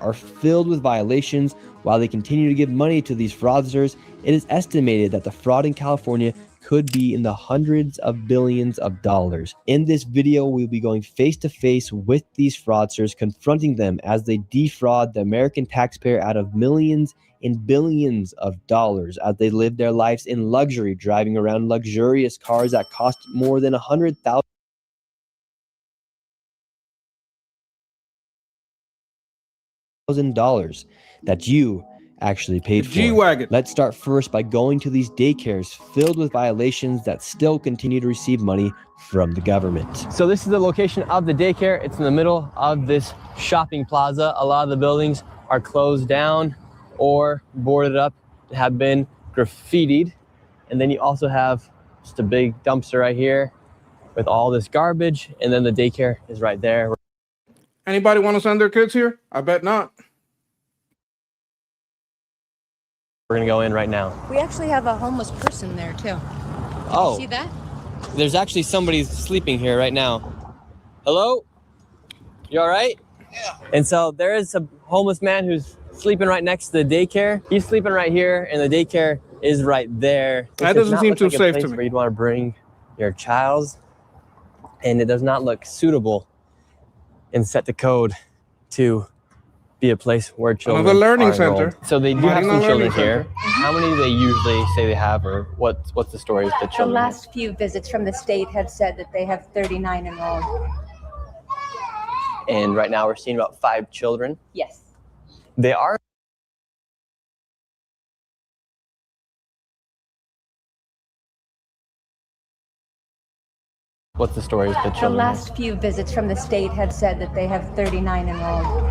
are filled with violations. While they continue to give money to these fraudsters, it is estimated that the fraud in California could be in the hundreds of billions of dollars. In this video, we'll be going face to face with these fraudsters, confronting them as they defraud the American taxpayer out of millions and billions of dollars as they live their lives in luxury, driving around luxurious cars that cost more than $100,000 that you actually paid for. G-Wagon. Let's start first by going to these daycares filled with violations that still continue to receive money from the government. So this is the location of the daycare. It's in the middle of this shopping plaza. A lot of the buildings are closed down or boarded up, have been graffitied. And then you also have just a big dumpster right here with all this garbage. And then the daycare is right there. Anybody want to send their kids here? I bet not. We're gonna go in right now. We actually have a homeless person there too. Oh, See that? there's actually somebody sleeping here right now. Hello? You all right? Yeah. And so there is a homeless man who's sleeping right next to the daycare. He's sleeping right here, and the daycare is right there. That doesn't seem too safe to me. Where you'd want to bring your child, and it does not look suitable and set the code to be a place where children Another learning are enrolled. center. So they do have Marina some children Learning here. How many do they usually say they have, or what's the story with the The children? last few visits from the state have said that they have 39 enrolled. And right now we're seeing about 5 children. Yes. They are What's the story with the The children? last few visits from the state have said that they have 39 enrolled.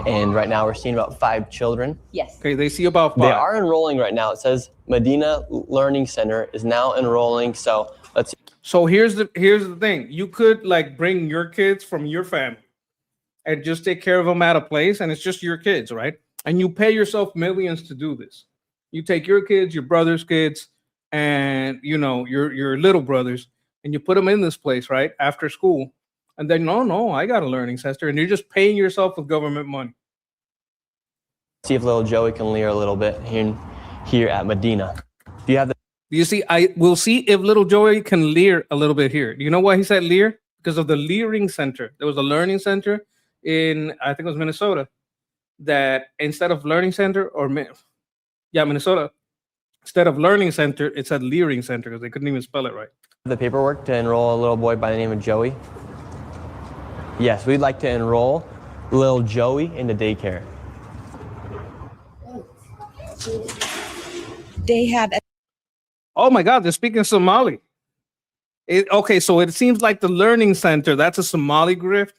And right now we're seeing about 5 children. Yes. Okay, they see about 5. They are enrolling right now. It says Medina Learning Center is now enrolling. So let's see. So here's the thing. You could like bring your kids from your family and just take care of them at a place, and it's just your kids, right? and you pay yourself millions to do this. You take your kids, your brother's kids, and your little brothers, and you put them in this place, right, after school, and then no, I got a learning center, and you're just paying yourself with government money. See if little Joey can leer a little bit here at Medina. Do you have the You see, I will see if little Joey can leer a little bit here. Do you know why he said leer? Because of the Leering Center. There was a learning center in, I think it was Minnesota, that instead of learning center Minnesota, instead of learning center, it said Leering Center because they couldn't even spell it right. paperwork to enroll a little boy by the name of Joey? Yes, we'd like to enroll little Joey into daycare. They have Oh my God, they're speaking Somali. Okay, so it seems like the learning center, that's a Somali grift,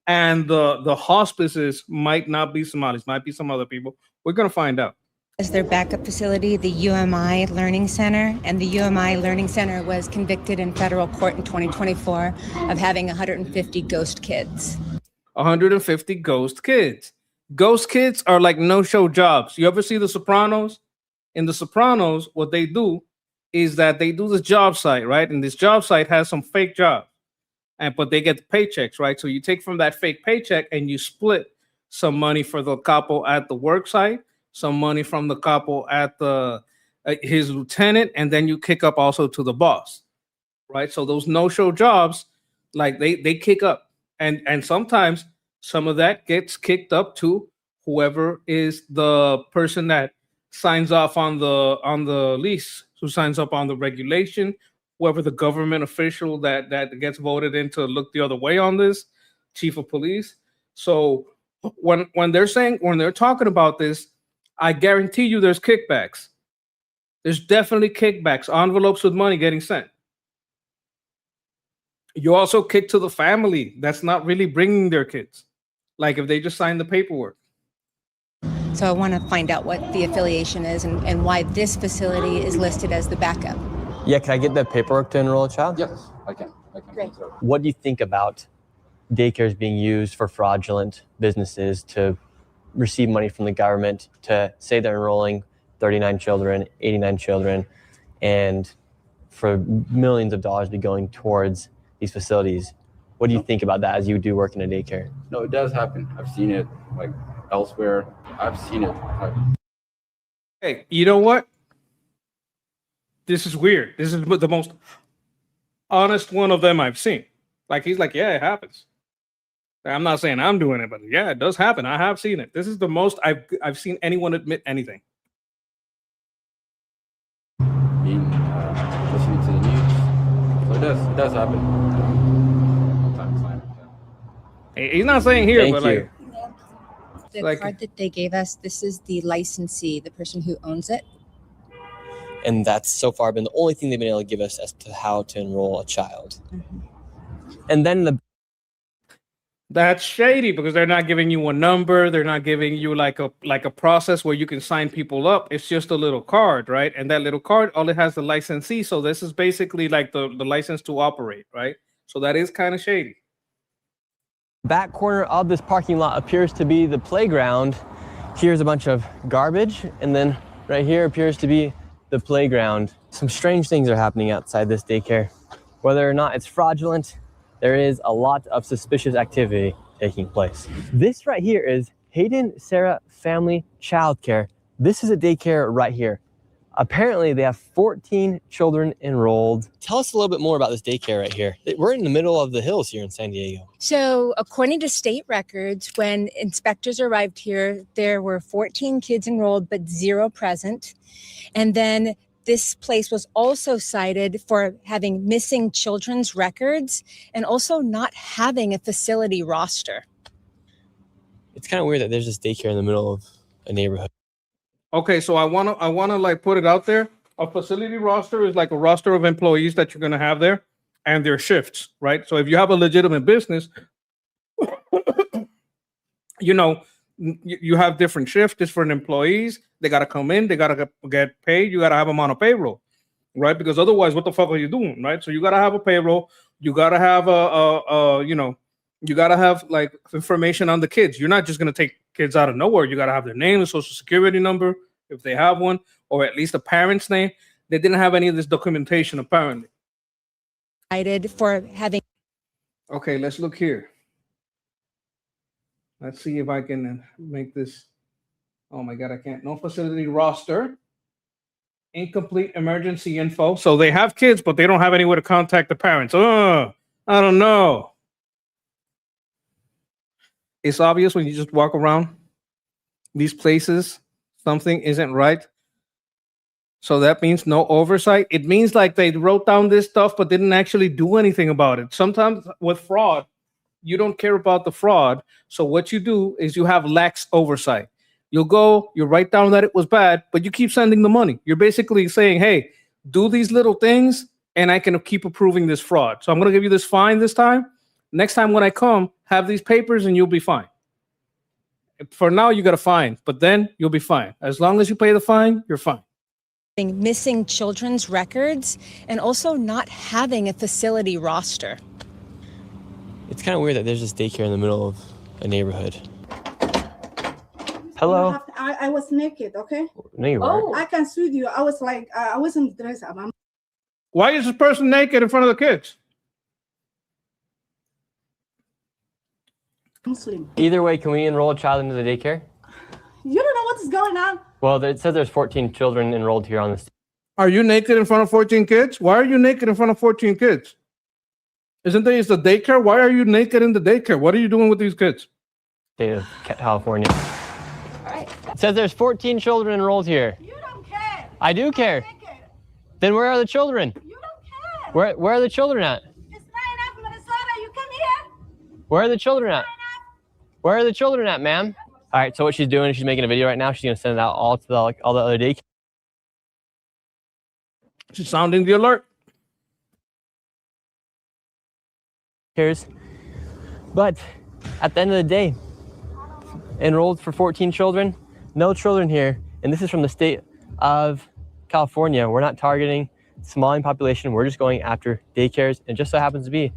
and the hospices might not be Somalis, might be some other people. We're going to find out. as their backup facility, the UMI Learning Center, and the UMI Learning Center was convicted in federal court in 2024 of having 150 ghost kids. 150 ghost kids. Ghost kids are like no-show jobs. You ever see The Sopranos? In The Sopranos, what they do is that they do this job site, right? And this job site has some fake jobs, but they get the paychecks, right? So you take from that fake paycheck and you split some money for the capo at the work site, some money from the capo at the his lieutenant, and then you kick up also to the boss, right? So those no-show jobs, like they kick up, and sometimes some of that gets kicked up to whoever is the person that signs off on the lease, who signs up on the regulation, whoever the government official that gets voted in to look the other way on this, chief of police. So when they're talking about this, I guarantee you there's kickbacks. There's definitely kickbacks, envelopes with money getting sent. You also kick to the family that's not really bringing their kids, like if they just sign the paperwork. So I want to find out what the affiliation is and why this facility is listed as the backup. Yeah, can I get the paperwork to enroll a child? Yes, I can. Great. What do you think about daycares being used for fraudulent businesses to receive money from the government to say they're enrolling 39 children, 89 children, and for millions of dollars be going towards these facilities? What do you think about that as you do work in a daycare? No, it does happen. I've seen it like elsewhere. I've seen it. Hey, you know what? This is weird. This is the most honest one of them I've seen. Like he's like, yeah, it happens. I'm not saying I'm doing it, but yeah, it does happen. I have seen it. This is the most I've seen anyone admit anything. Being listening to the news, so it does happen. Sometimes. He's not saying here, Thank but you. The Like- card that they gave us, this is the licensee, the person who owns it. And that's so far been the only thing they've been able to give us as to how to enroll a child. And then that's shady because they're not giving you a number. They're not giving you like a process where you can sign people up. It's just a little card, right? And that little card, all it has the licensee. So this is basically like the license to operate, right? So that is kind of shady. back corner of this parking lot appears to be the playground. Here's a bunch of garbage, and then right here appears to be the playground. Some strange things are happening outside this daycare. Whether or not it's fraudulent, there is a lot of suspicious activity taking place. This right here is Hayden Sarah Family Childcare. This is a daycare right here. Apparently they have 14 children enrolled. Tell us a little bit more about this daycare right here. We're in the middle of the hills here in San Diego. So according to state records, when inspectors arrived here, there were 14 kids enrolled, but 0 present. And then this place was also cited for having missing children's records and also not having a facility roster. It's kind of weird that there's this daycare in the middle of a neighborhood. Okay, so I wanna like put it out there. A facility roster is like a roster of employees that you're gonna have there and their shifts, right? So if you have a legitimate business, you know, you have different shifts, different employees. They gotta come in, they gotta get paid. You gotta have them on a payroll, right? Because otherwise, what the fuck are you doing, right? So you gotta have a payroll. You gotta have a You gotta have like information on the kids. You're not just gonna take kids out of nowhere. You gotta have their name, a social security number, if they have one, or at least a parent's name. They didn't have any of this documentation apparently. Cited for having. Okay, let's look here. Let's see if I can make this. Oh my God, I can't. No facility roster. Incomplete emergency info. So they have kids, but they don't have anywhere to contact the parents. I don't know. It's obvious when you just walk around these places, something isn't right. So that means no oversight. It means like they wrote down this stuff, but didn't actually do anything about it. Sometimes with fraud, you don't care about the fraud. So what you do is you have lax oversight. You'll go, you write down that it was bad, but you keep sending the money. You're basically saying, hey, do these little things and I can keep approving this fraud. So I'm going to give you this fine this time. Next time when I come, have these papers and you'll be fine. For now, you got a fine, but then you'll be fine. As long as you pay the fine, you're fine. Missing children's records and also not having a facility roster. It's kind of weird that there's this daycare in the middle of a neighborhood. Hello? I was naked, okay? No, you weren't. I can sue you. I was like, I wasn't dressed up. I'm Why is this person naked in front of the kids? Muslim. Either way, can we enroll a child into the daycare? You don't know what's going on. Well, it says there's 14 children enrolled here on this. Are you naked in front of 14 kids? Why are you naked in front of 14 kids? Isn't there the daycare? Why are you naked in the daycare? What are you doing with these kids? State of California. It says there's 14 children enrolled here. You don't care. I do care. Naked. Then where are the children? You don't care. Where are the children at? It's 9 up, Minnesota. You come here. Where are the children at? Where are the children at, ma'am? All right, so what she's doing is she's making a video right now. She's going to send it out all to all the other daycares. She's sounding the alert. But at the end of the day, enrolled for 14 children, no children here. And this is from the state of California. We're not targeting Somalian population. We're just going after daycares. And just so happens to be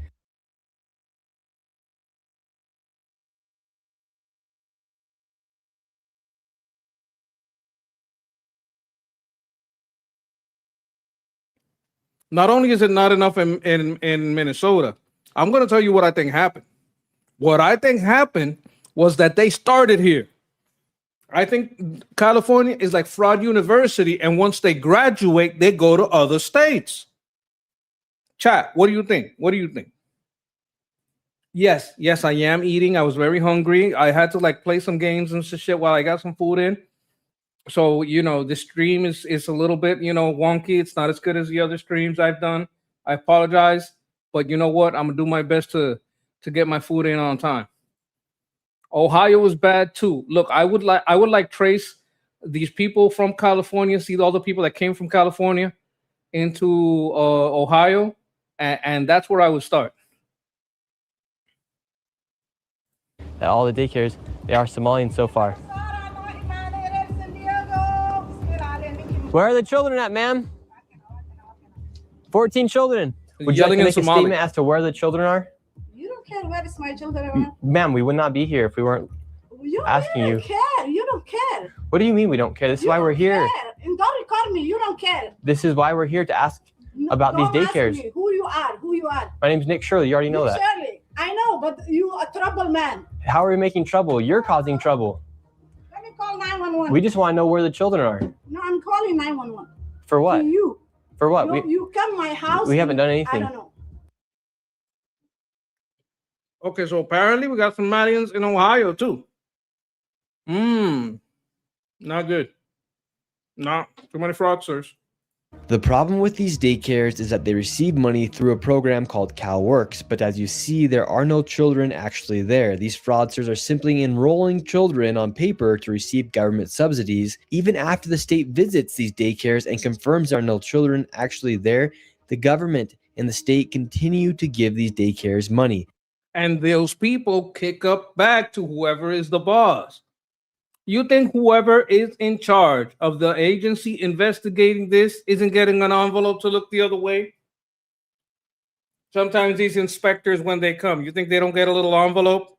Not only is it not enough in Minnesota, I'm going to tell you what I think happened. What I think happened was that they started here. I think California is like fraud university, and once they graduate, they go to other states. Chat, what do you think? What do you think? Yes, I am eating. I was very hungry. I had to like play some games and shit while I got some food in. So, the stream is a little bit, wonky. It's not as good as the other streams I've done. I apologize, but you know what? I'm gonna do my best to get my food in on time. Ohio was bad too. Look, I would like trace these people from California, see all the people that came from California into Ohio, and that's where I would start. that all the daycares, they are Somalian so far. Where are the children at, ma'am? 14 children. Would you like to make a statement as to where the children are? You don't care where is my children are. Ma'am, we would not be here if we weren't asking you. Care. You don't care. What do you mean we don't care? This is why we're here. Care. And don't record me. You don't care. This is why we're here to ask about these daycares. Ask me who you are. Who you are. My name's Nick Shirley. You already know that. Shirley. I know, but you a trouble man. How are we making trouble? You're causing trouble. Let me call 911. We just want to know where the children are. No, I'm calling 911. For what? To you. For what? You come my house. We haven't done anything. I don't know. Okay, so apparently we got some Malians in Ohio too. Not good. Not too many fraudsters. The problem with these daycares is that they receive money through a program called CalWorks, but as you see, there are no children actually there. These fraudsters are simply enrolling children on paper to receive government subsidies. Even after the state visits these daycares and confirms there are no children actually there, the government and the state continue to give these daycares money. And those people kick up back to whoever is the boss. You think whoever is in charge of the agency investigating this isn't getting an envelope to look the other way? Sometimes these inspectors, when they come, you think they don't get a little envelope?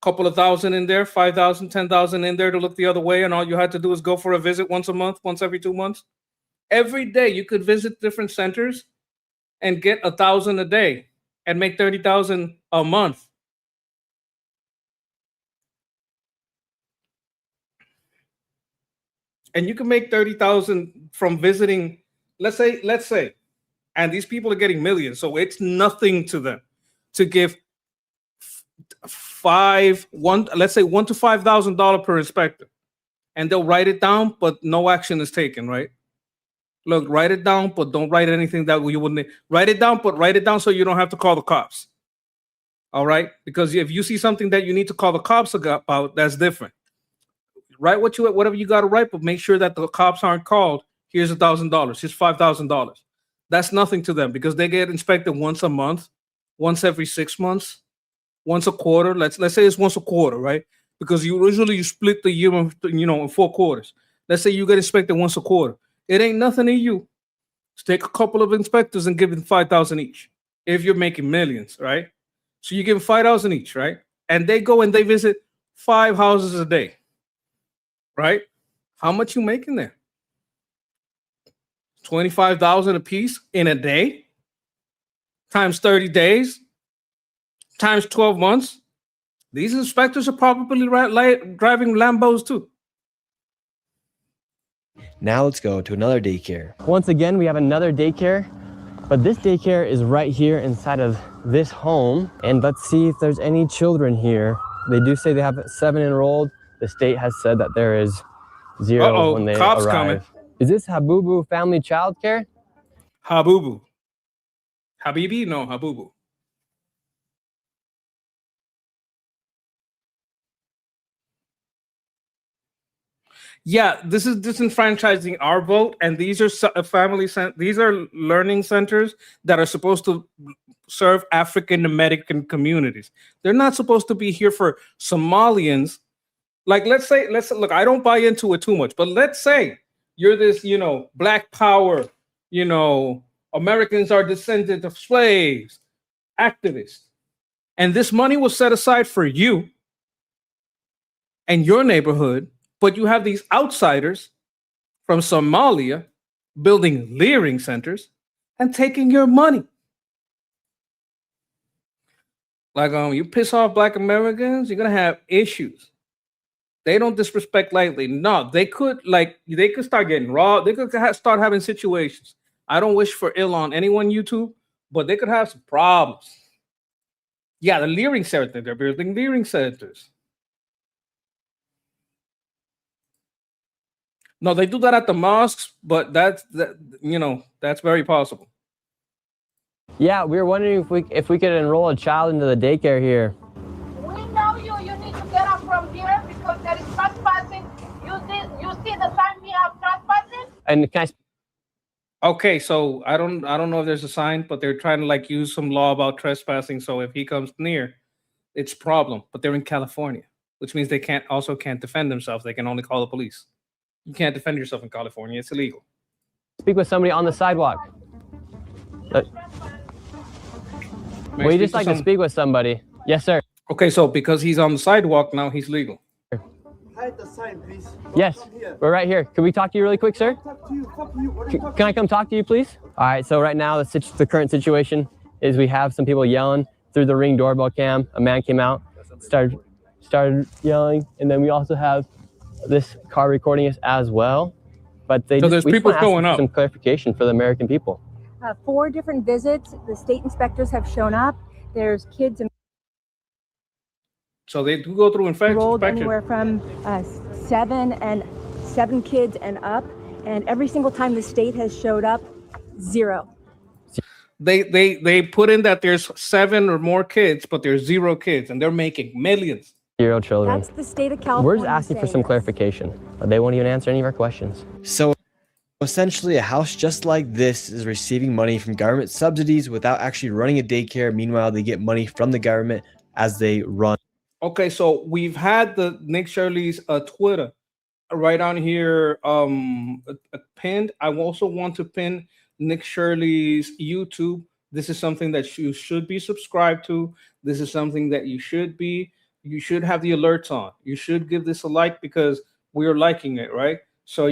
Couple of thousand in there, 5,000, 10,000 in there to look the other way, and all you had to do is go for a visit once a month, once every 2 months. Every day you could visit different centers and get 1,000 a day and make 30,000 a month. And you can make 30,000 from visiting, let's say, and these people are getting millions, so it's nothing to them to give let's say $1,000 to $5,000 per inspector, and they'll write it down, but no action is taken. Right? Look, write it down, but don't write anything that you wouldn't write it down. But write it down so you don't have to call the cops. All right? Because if you see something that you need to call the cops about, that's different. Write whatever you got to write, but make sure that the cops aren't called. Here's $1,000. Here's $5,000. That's nothing to them because they get inspected once a month, once every 6 months, once a quarter. Let's say it's once a quarter, right? Because you split the year, in 4 quarters. Let's say you get inspected once a quarter. It ain't nothing to you. Just take a couple of inspectors and give them 5,000 each. If you're making millions, right? So you give them 5,000 each, right? And they go and they visit 5 houses a day, right? How much you making there? 25,000 a piece in a day, times 30 days, times 12 months. These inspectors are probably driving Lambos too. Now let's go to another daycare. Once again, we have another daycare, but this daycare is right here inside of this home. And let's see if there's any children here. They do say they have 7 enrolled. The state has said that there is 0 when they cops arrive. coming. Is this Habubu Family Child Care? Habubu. Habibi? No, Habubu. Yeah, this is disenfranchising our vote, and these are these are learning centers that are supposed to serve African American communities. They're not supposed to be here for Somalians. Like, let's look, I don't buy into it too much, but let's say you're this, Black Power, Americans are descendants of slaves, activists, and this money was set aside for you and your neighborhood. But you have these outsiders from Somalia building leering centers and taking your money. Like, you piss off Black Americans, you're gonna have issues. They don't disrespect lightly. No, they could start getting robbed. They could start having situations. I don't wish for ill on anyone, YouTube, but they could have some problems. Yeah, the leering center. They're building leering centers. No, they do that at the mosques, but that's very possible. Yeah, we were wondering if we could enroll a child into the daycare here. We know you. You need to get up from here because there is trespassing. You see the sign we have trespassing? And can I Okay, so I don't know if there's a sign, but they're trying to use some law about trespassing. So if he comes near, it's a problem. But they're in California, which means they can't defend themselves. They can only call the police. You can't defend yourself in California. It's illegal. speak with somebody on the sidewalk? May I We speak just to like to speak with somebody. Yes, sir. Okay, so because he's on the sidewalk now, he's legal. Hide the sign, please. Yes, we're right here. Can we talk to you really quick, sir? Talk to you. Fuck you. What are you Can I come talk to you, please? All right, so right now, the current situation is we have some people yelling through the Ring doorbell cam. A man came out, started yelling, and then we also have this car recording us as well. But So there's people showing up. Some clarification for the American people. 4 different visits. The state inspectors have shown up. There's kids So they do go through enrolled inspection. anywhere from 7 kids and up. And every single time the state has showed up, 0. They put in that there's 7 or more kids, but there's 0 kids, and they're making millions. 0 children. That's the state of California. We're just asking for saying some this. clarification. They won't even answer any of our questions. So essentially, a house just like this is receiving money from government subsidies without actually running a daycare. Meanwhile, they get money from the government as they run. Okay, so we've had the Nick Shirley's Twitter right on here pinned. I also want to pin Nick Shirley's YouTube, This is something that you should be subscribed to. This is something that you should have the alerts on. You should give this a like because we're liking it, right? So,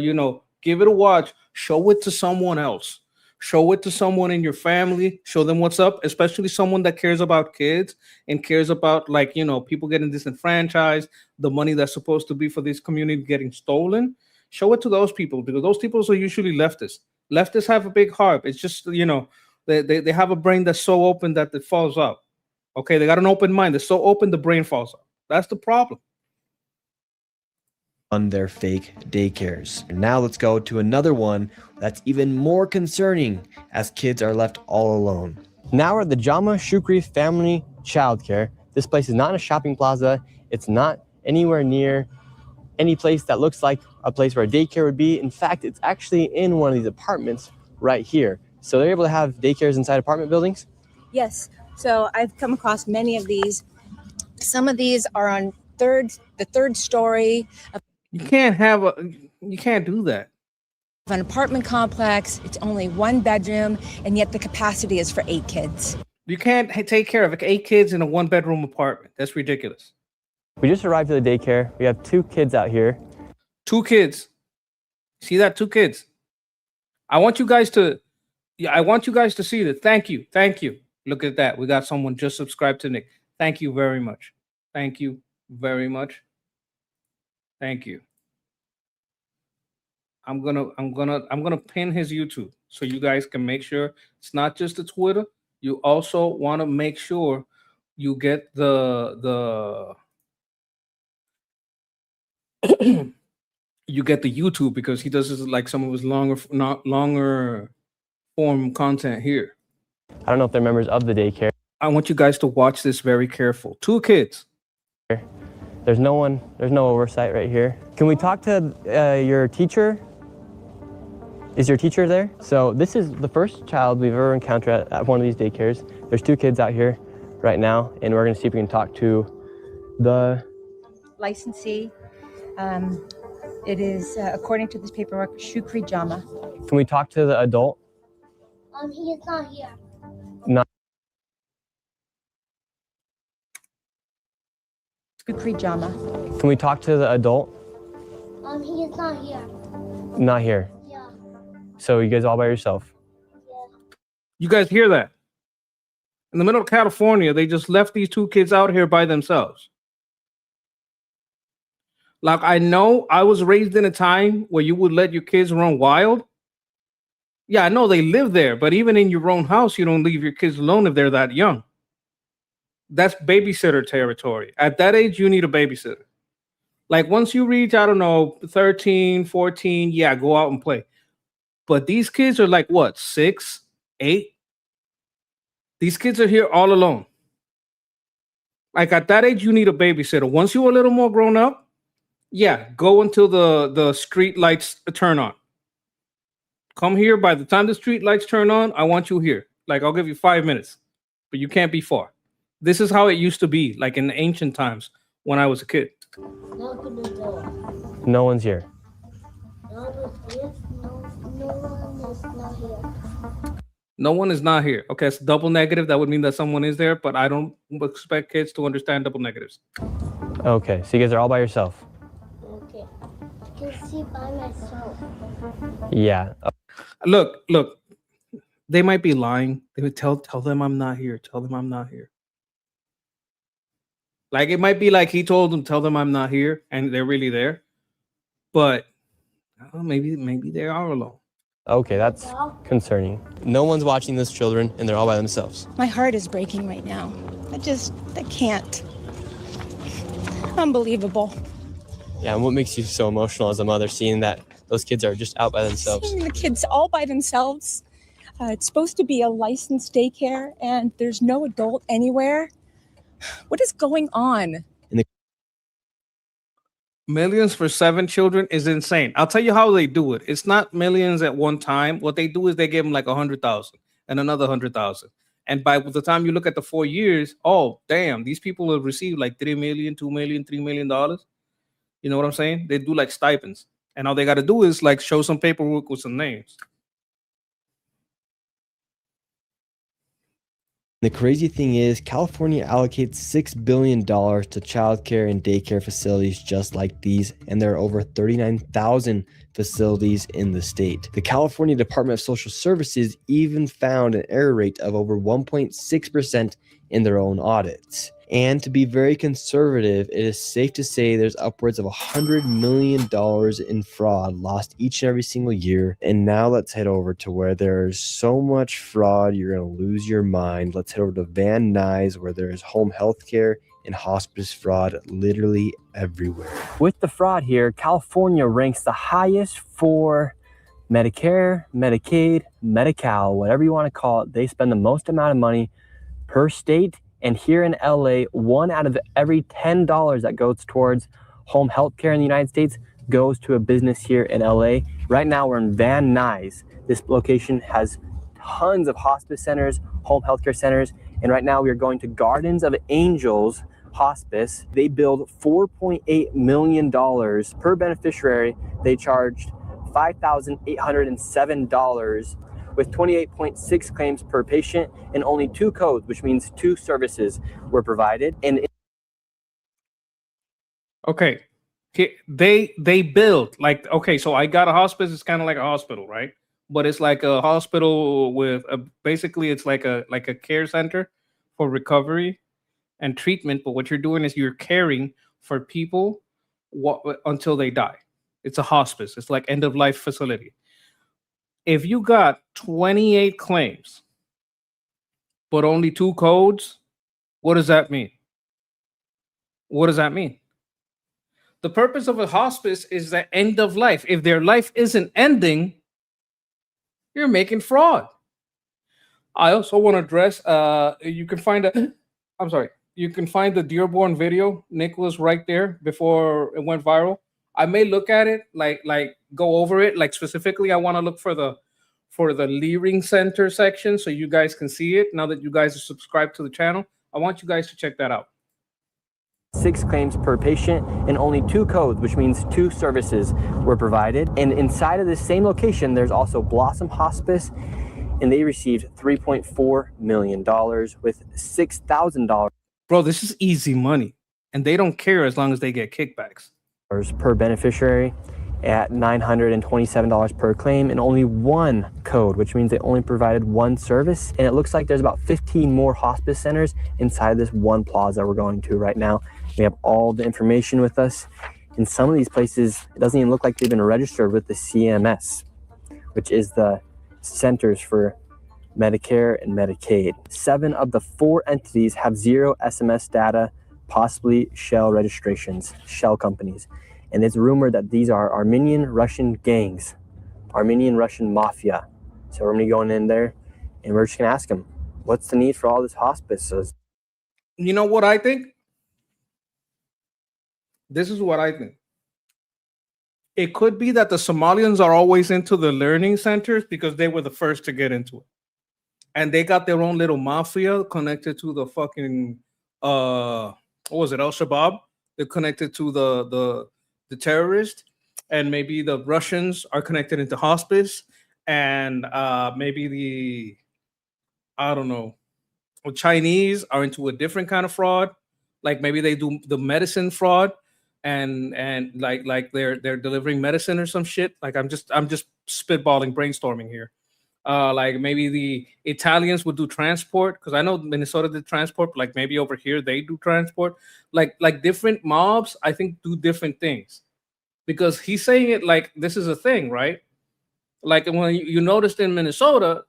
give it a watch, show it to someone else. Show it to someone in your family, show them what's up, especially someone that cares about kids and cares about people getting disenfranchised, the money that's supposed to be for this community getting stolen. Show it to those people because those people are usually leftists. Leftists have a big heart. It's just, they have a brain that's so open that it falls out. Okay, they got an open mind. They're so open, the brain falls out. That's the problem. On their fake daycares. Now let's go to another one that's even more concerning as kids are left all alone. Now we're at the Jama Shukri Family Childcare. This place is not in a shopping plaza. It's not anywhere near any place that looks like a place where a daycare would be. In fact, it's actually in one of these apartments right here. So they're able to have daycares inside apartment buildings? Yes. So I've come across many of these. Some of these are on the third story of You can't do that. an apartment complex. It's only one bedroom, and yet the capacity is for 8 kids. You can't take care of 8 kids in a 1-bedroom apartment. That's ridiculous. We just arrived at the daycare. We have 2 kids out here. 2 kids. See that? 2 kids. I want you guys to see that. Thank you. Look at that. We got someone just subscribed to Nick. Thank you very much. Thank you very much. Thank you. I'm gonna pin his YouTube so you guys can make sure it's not just the Twitter. You also want to make sure you get the you get the YouTube because he does this like some of his longer form content here. I don't know if they're members of the daycare. I want you guys to watch this very careful. 2 kids. There's no oversight right here. Can we talk to your teacher? Is your teacher there? So this is the first child we've ever encountered at one of these daycares. There's 2 kids out here right now, and we're gonna see if we can talk to the Licensee. It is, according to this paperwork, Shukri Jama. Can we talk to the adult? He is not here. Shukri Jama. Can we talk to the adult? He is not here. Not here. Yeah. So you guys all by yourself? You guys hear that? In the middle of California, they just left these 2 kids out here by themselves. Like, I know I was raised in a time where you would let your kids run wild. Yeah, I know they live there, but even in your own house, you don't leave your kids alone if they're that young. That's babysitter territory. At that age, you need a babysitter. Like, once you reach, I don't know, 13, 14, yeah, go out and play. But these kids are like, what, 6, 8? These kids are here all alone. Like, at that age, you need a babysitter. Once you're a little more grown up, yeah, go until the street lights turn on. Come here. By the time the street lights turn on, I want you here. Like, I'll give you 5 minutes, but you can't be far. This is how it used to be, like in ancient times when I was a kid. Open the door. No one's here. No one is not here. No one is not here. Okay, it's double negative. That would mean that someone is there, but I don't expect kids to understand double negatives. Okay, so you guys are all by yourself? Okay. I can see by myself. Yeah. Look. They might be lying. They would tell them I'm not here. Tell them I'm not here. Like, it might be like he told them, tell them I'm not here, and they're really there. But maybe they are alone. Okay, that's concerning. No one's watching those children, and they're all by themselves. My heart is breaking right now. I can't. Unbelievable. Yeah, and what makes you so emotional as a mother, seeing that those kids are just out by themselves? Seeing the kids all by themselves. It's supposed to be a licensed daycare, and there's no adult anywhere. What is going on? Millions for 7 children is insane. I'll tell you how they do it. It's not millions at one time. What they do is they give them like 100,000 and another 100,000. And by the time you look at the 4 years, oh, damn, these people have received like 3 million, 2 million, $3 million. You know what I'm saying? They do like stipends. And all they got to do is like show some paperwork with some names. The crazy thing is, California allocates $6 billion to childcare and daycare facilities just like these, and there are over 39,000 facilities in the state. The California Department of Social Services even found an error rate of over 1.6% in their own audits. And to be very conservative, it is safe to say there's upwards of $100 million in fraud lost each and every single year. And now let's head over to where there's so much fraud, you're going to lose your mind. Let's head over to Van Nuys, where there's home health care and hospice fraud literally everywhere. With the fraud here, California ranks the highest for Medicare, Medicaid, Medi-Cal, whatever you want to call it. They spend the most amount of money per state. And here in LA, 1 out of every $10 that goes towards home health care in the United States goes to a business here in LA. Right now, we're in Van Nuys. This location has tons of hospice centers, home health care centers. And right now, we are going to Gardens of Angels Hospice. They billed $4.8 million per beneficiary. They charged $5,807 with 28.6 claims per patient and only 2 codes, which means 2 services were provided. And Okay, they build like, okay, so I got a hospice. It's kind of like a hospital, right? But it's like a hospital with basically it's like a care center for recovery and treatment. But what you're doing is you're caring for people until they die. It's a hospice. It's like end of life facility. If you got 28 claims, but only 2 codes, what does that mean? What does that mean? The purpose of a hospice is the end of life. If their life isn't ending, you're making fraud. I also want to address, you can find you can find the Dearborn video. Nick was right there before it went viral. I may look at it, like go over it. Like specifically, I want to look for the Leering Center section so you guys can see it. Now that you guys are subscribed to the channel, I want you guys to check that out. 6 claims per patient and only 2 codes, which means 2 services were provided. And inside of this same location, there's also Blossom Hospice, and they received $3.4 million with $6,000 Bro, this is easy money, and they don't care as long as they get kickbacks. per beneficiary at $927 per claim and only 1 code, which means they only provided 1 service. And it looks like there's about 15 more hospice centers inside this one plaza we're going to right now. We have all the information with us. In some of these places, it doesn't even look like they've been registered with the CMS, which is the Centers for Medicare and Medicaid. 7 of the 4 entities have 0 SMS data, possibly shell registrations, shell companies. And it's rumored that these are Armenian Russian gangs, Armenian Russian mafia. So we're gonna be going in there and we're just gonna ask them, what's the need for all this hospices? You know what I think? This is what I think. It could be that the Somalians are always into the learning centers because they were the first to get into it. And they got their own little mafia connected to the fucking what was it, Al-Shabaab? They're connected to the terrorist, and maybe the Russians are connected into hospice, and maybe the Chinese are into a different kind of fraud. Like maybe they do the medicine fraud, and like they're delivering medicine or some shit. Like I'm just spitballing, brainstorming here. Like maybe the Italians would do transport, because I know Minnesota did transport, but like maybe over here they do transport. Like different mobs, I think, do different things. Because he's saying it like this is a thing, right? Like when you noticed in Minnesota,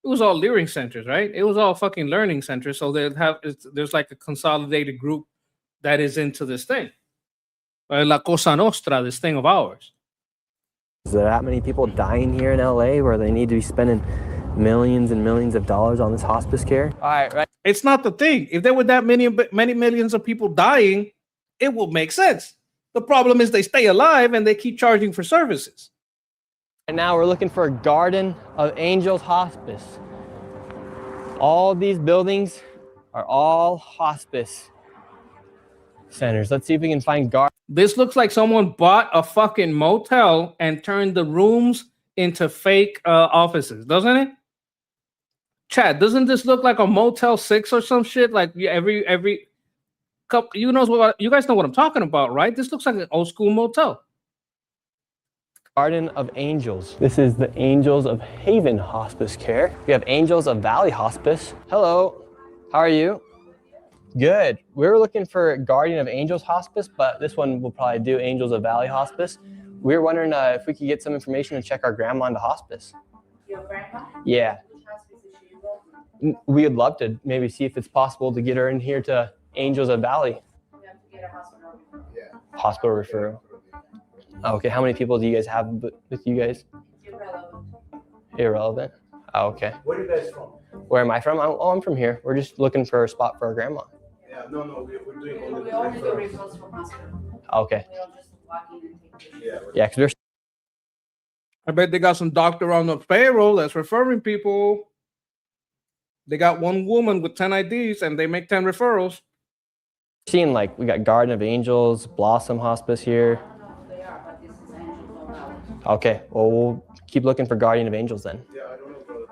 it was all learning centers, right? It was all fucking learning centers. So there's like a consolidated group that is into this thing. La Cosa Nostra, this thing of ours. Is there that many people dying here in LA where they need to be spending millions and millions of dollars on this hospice care? All right. It's not the thing. If there were that many millions of people dying, it would make sense. The problem is they stay alive and they keep charging for services. And now we're looking for Garden of Angels Hospice. All these buildings are all hospice centers. Let's see if we can find Garden. This looks like someone bought a fucking motel and turned the rooms into fake offices, doesn't it? Chad, doesn't this look like a Motel 6 or some shit? Like every couple, you guys know what I'm talking about, right? This looks like an old school motel. Garden of Angels. This is the Angels of Haven Hospice Care. We have Angels of Valley Hospice. Hello, how are you? Good. We were looking for Guardian of Angels Hospice, but this one will probably do Angels of Valley Hospice. We were wondering if we could get some information and check our grandma into hospice. Your grandma? Yeah. Which hospice is she enrolled in? We would love to maybe see if it's possible to get her in here to Angels of Valley. You have to get a hospital referral. Hospital referral. Okay, how many people do you guys have with you guys? Irrelevant. Irrelevant. Oh, okay. Where are you guys from? Where am I from? I'm from here. We're just looking for a spot for our grandma. Yeah, no, we're doing only We only do referrals. referrals from hospital. Okay. We don't just walk in and take pictures. Yeah. Yeah, because there's I bet they got some doctor on the payroll that's referring people. They got one woman with 10 IDs and they make 10 referrals. seeing like we got Garden of Angels, Blossom Hospice here. I don't know who they are, but this is Angels of Valley. Okay, well we'll keep looking for Guardian of Angels then. Yeah, I don't know, brother.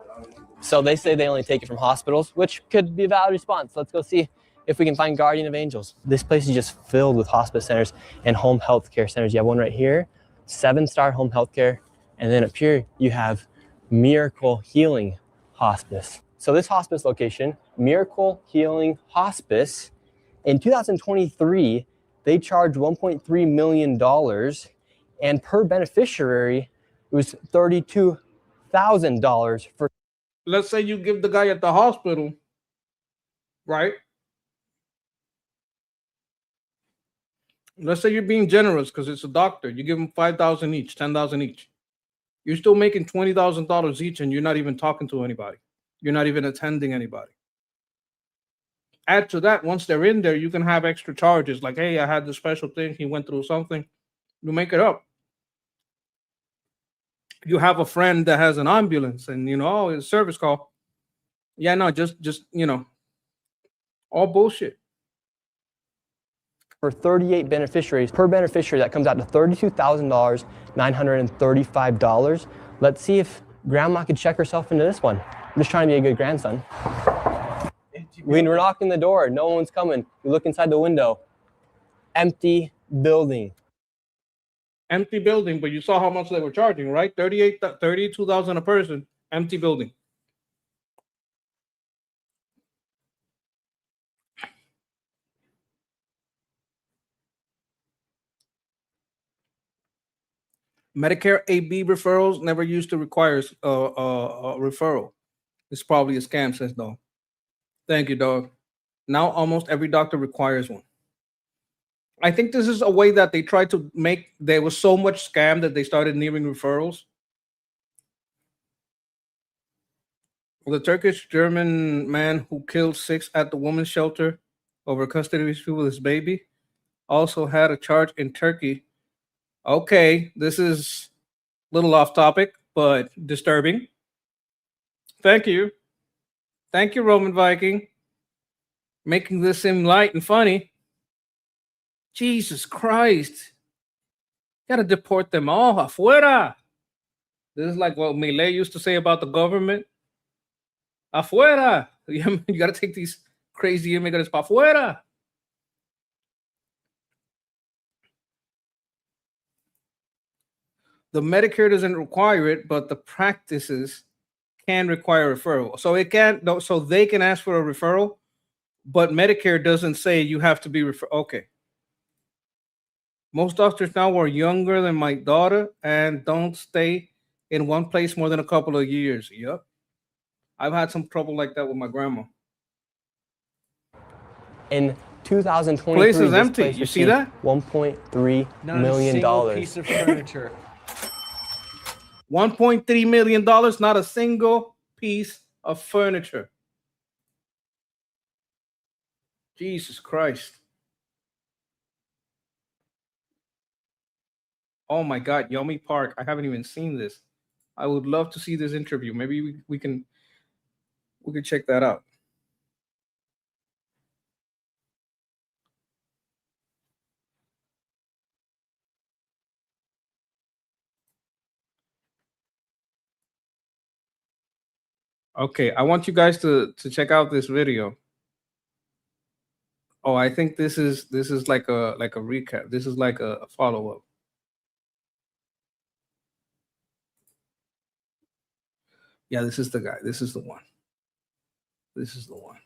So they say they only take it from hospitals, which could be a valid response. Let's go see if we can find Guardian of Angels. This place is just filled with hospice centers and home health care centers. You have one right here, 7-star home health care. And then up here, you have Miracle Healing Hospice. So this hospice location, Miracle Healing Hospice, in 2023, they charged $1.3 million, and per beneficiary, it was $32,000 for. Let's say you give the guy at the hospital, right? Let's say you're being generous because it's a doctor. You give them 5,000 each, 10,000 each. You're still making $20,000 each, and you're not even talking to anybody. You're not even attending anybody. Add to that, once they're in there, you can have extra charges. Like, hey, I had this special thing. He went through something. You make it up. You have a friend that has an ambulance, and oh, it's a service call. Yeah, no, just all bullshit. For 38 beneficiaries, per beneficiary, that comes out to $32,935. Let's see if Grandma could check herself into this one. I'm just trying to be a good grandson. When we're knocking the door, no one's coming. We look inside the window. Empty building. Empty building, but you saw how much they were charging, right? 32,000 a person, empty building. Medicare AB referrals never used to require a referral. It's probably a scam, says dog. Thank you, dog. Now almost every doctor requires one. I think this is a way that they tried to make. There was so much scam that they started needing referrals. The Turkish-German man who killed 6 at the women's shelter over custody issue with his baby also had a charge in Turkey. Okay, this is a little off topic, but disturbing. Thank you. Thank you, Roman Viking. Making this seem light and funny. Jesus Christ. Gotta deport them all. Afuera. This is like what Milei used to say about the government. Afuera. You gotta take these crazy immigrants pa afuera. The Medicare doesn't require it, but the practices can require a referral. So it can, so they can ask for a referral, but Medicare doesn't say you have to be referred. Okay. Most doctors now are younger than my daughter and don't stay in one place more than a couple of years. Yep. I've had some trouble like that with my grandma. In 2023, Place is empty. You see that? $1.3 million. Piece of furniture. $1.3 million, not a single piece of furniture. Jesus Christ. Oh my God, Yummy Park. I haven't even seen this. I would love to see this interview. Maybe we can check that out. Okay, I want you guys to check out this video. Oh, I think this is like a recap. This is like a follow-up. Yeah, this is the guy. This is the one. This is the one.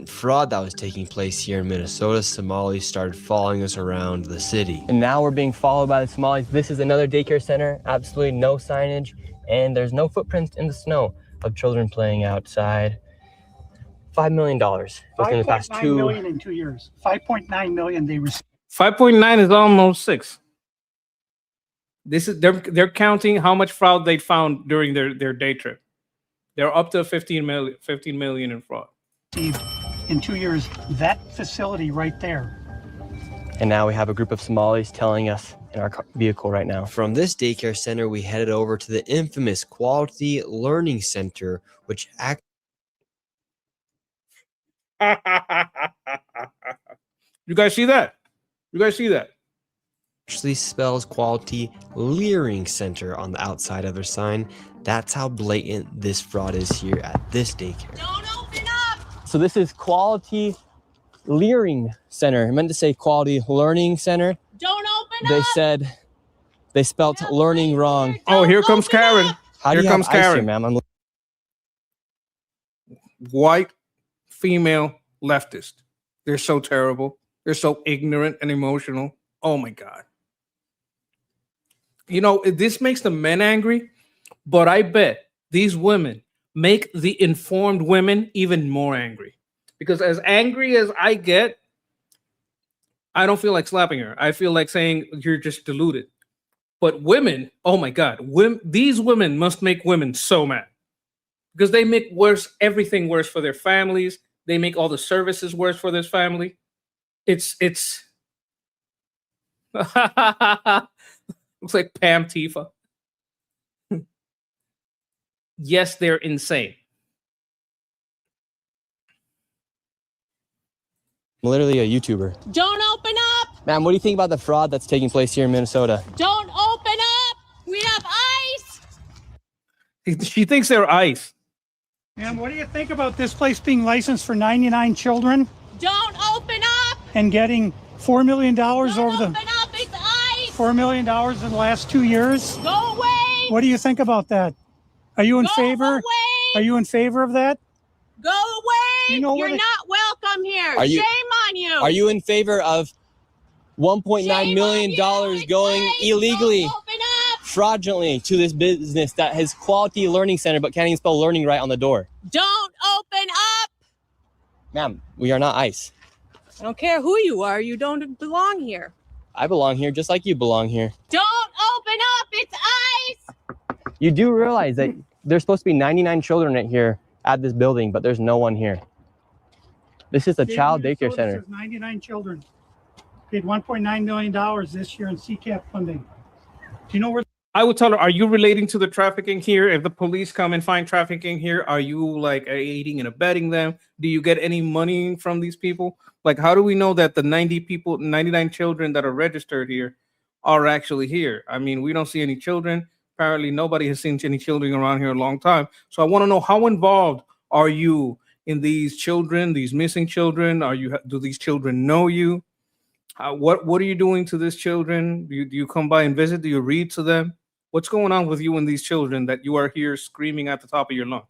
Fraud that was taking place here in Minnesota, Somalis started following us around the city. And now we're being followed by the Somalis. This is another daycare center, absolutely no signage, and there's no footprints in the snow of children playing outside. $5 million within the past 5.9 million in 2 years. 5.9 million they received. 5.9 is almost 6. This is they're counting how much fraud they found during their day trip. They're up to 15 million in fraud. In 2 years, that facility right there. And now we have a group of Somalis telling us in our vehicle right now. From this daycare center, we headed over to the infamous Quality Learning Center, which You guys see that? You guys see that? actually spells Quality Learning Center on the outside of their sign. That's how blatant this fraud is here at this daycare. Don't open up! So this is Quality Learning Center. I meant to say Quality Learning Center. Don't open They up! said they spelled learning wrong. Oh, here comes open Karen. up! How do Here you comes have ice here, Karen. ma'am? I'm White female leftist. They're so terrible. They're so ignorant and emotional. Oh my God. You know, this makes the men angry, but I bet these women make the informed women even more angry. Because as angry as I get, I don't feel like slapping her. I feel like saying you're just deluded. But women, oh my God, these women must make women so mad. Because they make everything worse for their families. They make all the services worse for this family. It's looks like Pam Tifa. Yes, they're insane. literally a YouTuber. Don't open up! Ma'am, what do you think about the fraud that's taking place here in Minnesota? Don't open up! We have ice! She thinks they're ice. And what do you think about this place being licensed for 99 children Don't open up! and getting $4 million Don't over open the up! It's ice! $4 million in the last 2 years? Go away! What do you think about that? Are you in Go favor? away! Are you in favor of that? Go away! You know You're what it- not welcome here. Are you- Shame on you. Are you in favor of $1.9 Shame million on you. going It's ice. illegally, Don't open up! fraudulently to this business that has Quality Learning Center but can't even spell learning right on the door? Don't open up! Ma'am, we are not ICE. I don't care who you are. You don't belong here. I belong here just like you belong here. Don't open up! It's ice! You do realize that there's supposed to be 99 children at here at this building, but there's no one here. This is a child daycare Minnesota center. says 99 children. Paid $1.9 million this year in CCAP funding. Do you know where? I would tell her, are you relating to the trafficking here? If the police come and find trafficking here, are you like aiding and abetting them? Do you get any money from these people? Like, how do we know that the 99 children that are registered here are actually here? I mean, we don't see any children. Apparently, nobody has seen any children around here a long time. So I want to know, how involved are you in these children, these missing children? Do these children know you? What are you doing to these children? Do you come by and visit? Do you read to them? What's going on with you and these children that you are here screaming at the top of your lungs?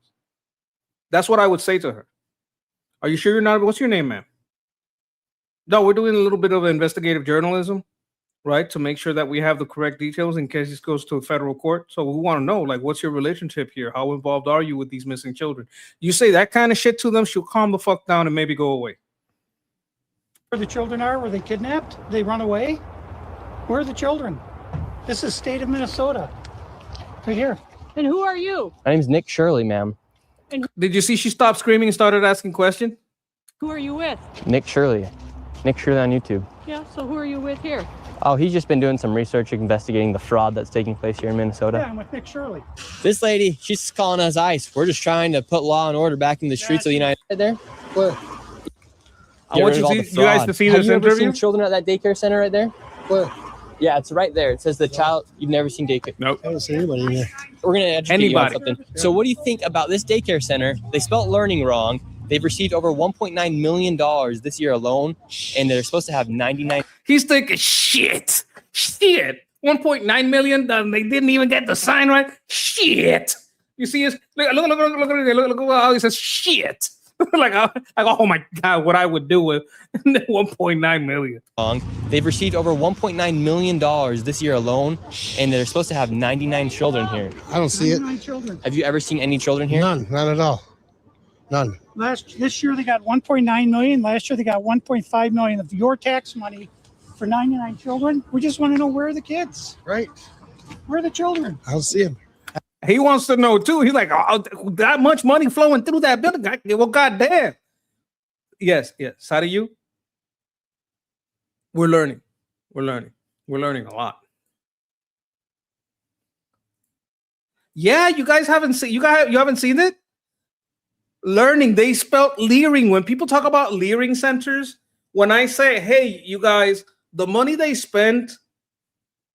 That's what I would say to her. Are you sure you're not? What's your name, ma'am? No, we're doing a little bit of investigative journalism, right? To make sure that we have the correct details in case this goes to a federal court. So we want to know, like, what's your relationship here? How involved are you with these missing children? You say that kind of shit to them, she'll calm the fuck down and maybe go away. Where the children are? Were they kidnapped? They run away? Where are the children? This is state of Minnesota. Right here. And who are you? My name's Nick Shirley, ma'am. Did you see she stopped screaming and started asking questions? Who are you with? Nick Shirley. Nick Shirley on YouTube. Yeah, so who are you with here? Oh, he's just been doing some research investigating the fraud that's taking place here in Minnesota. Yeah, I'm with Nick Shirley. This lady, she's calling us ICE. We're just trying to put law and order back in the streets of the United States. There. Where? I want you guys to see Have this you ever interview. seen children at that daycare center right there? Where? Yeah, it's right there. It says the child. You've never seen daycare. Nope. I don't see anybody in here. We're gonna educate you on Anybody. something. So, what do you think about this daycare center? They spelled learning wrong. They've received over $1.9 million this year alone, and they're supposed to have 99. He's thinking, shit. 1.9 million. They didn't even get the sign right. Shit. You see his look how he says shit. like, oh my God, what I would do with 1.9 million. They've received over $1.9 million this year alone, and they're supposed to have 99 children here. I don't see it. 99 children. Have you ever seen any children here? None. Not at all. None. This year they got 1.9 million. Last year they got 1.5 million of your tax money for 99 children. We just want to know, where are the kids? Right. Where are the children? I don't see him. He wants to know too. He's like, oh, that much money flowing through that building. Well, goddamn. Yes. How do you? We're learning a lot. Yeah, you guys haven't seen. You haven't seen it. Learning. They spelled leering. When people talk about leering centers, when I say, hey, you guys, the money they spent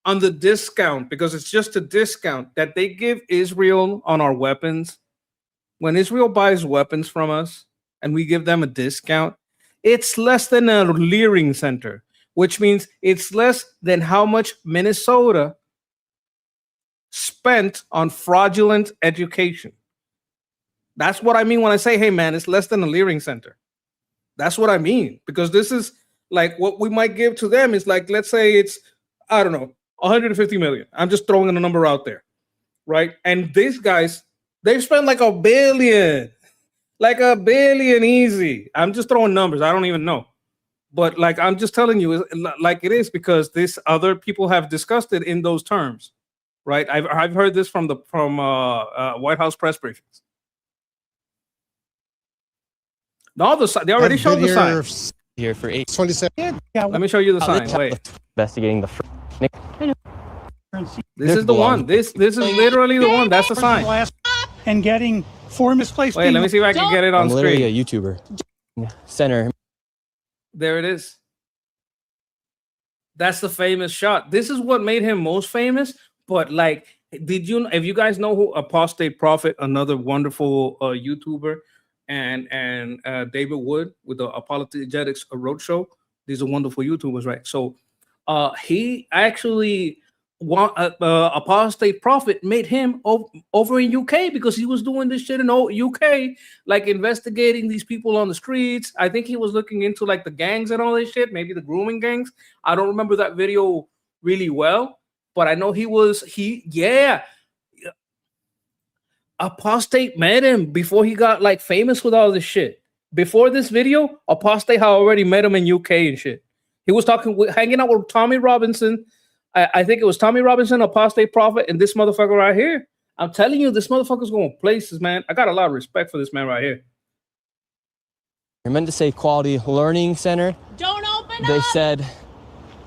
on the discount, because it's just a discount that they give Israel on our weapons. When Israel buys weapons from us and we give them a discount, it's less than a leering center, which means it's less than how much Minnesota spent on fraudulent education. That's what I mean when I say, hey, man, it's less than a leering center. That's what I mean, because this is like what we might give to them is like, let's say it's, I don't know, 150 million. I'm just throwing a number out there, right? And these guys, they've spent like $1 billion, like $1 billion easy. I'm just throwing numbers. I don't even know. But like, I'm just telling you like it is, because this other people have discussed it in those terms, right? I've heard this from White House press briefings. No, they already showed the sign. Here for 27. Yeah, Let me show you the sign. Wait. investigating the. This is the one. This is literally the one. That's the sign. And getting 4 misplaced. Wait, let me see if I can get it on I'm literally screen. a YouTuber. Center. There it is. That's the famous shot. This is what made him most famous. But like, if you guys know who Apostate Prophet, another wonderful YouTuber, and David Wood with the Apologetics Roadshow, these are wonderful YouTubers, right? So he actually Apostate Prophet made him over in UK because he was doing this shit in UK, like investigating these people on the streets. I think he was looking into like the gangs and all this shit, maybe the grooming gangs. I don't remember that video really well, but I know Apostate met him before he got like famous with all this shit. Before this video, Apostate had already met him in UK and shit. He was hanging out with Tommy Robinson. I think it was Tommy Robinson, Apostate Prophet, and this motherfucker right here. I'm telling you, this motherfucker's going places, man. I got a lot of respect for this man right here. You're meant to say Quality Learning Center. Don't open They said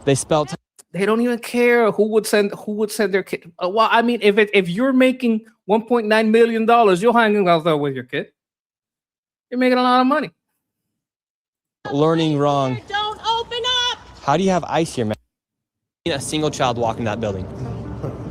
they spelled. They don't even care who would send their kid. Well, I mean, if you're making $1.9 million, you're hanging out there with your kid. You're making a lot of money. Learning wrong. Don't open up. How do you have ICE here, man? A single child walk in that building.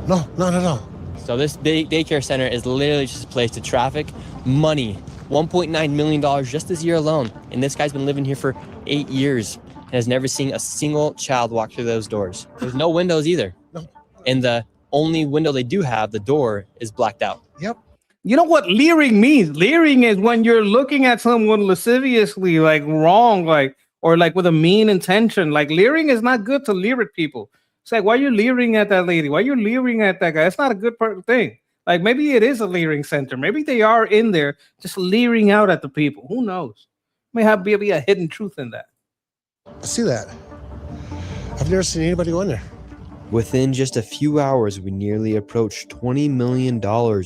No, not at all. So this daycare center is literally just a place to traffic money. $1.9 million just this year alone. And this guy's been living here for 8 years and has never seen a single child walk through those doors. There's no windows either. No. And the only window they do have, the door, is blacked out. Yep. You know what leering means? Leering is when you're looking at someone lasciviously, like wrong, like, or like with a mean intention. Like leering is not good to leer at people. It's like, why are you leering at that lady? Why are you leering at that guy? It's not a good thing. Like maybe it is a leering center. Maybe they are in there just leering out at the people. Who knows? May have be a hidden truth in that. I see that. I've never seen anybody go in there. Within just a few hours, we nearly approached $20 million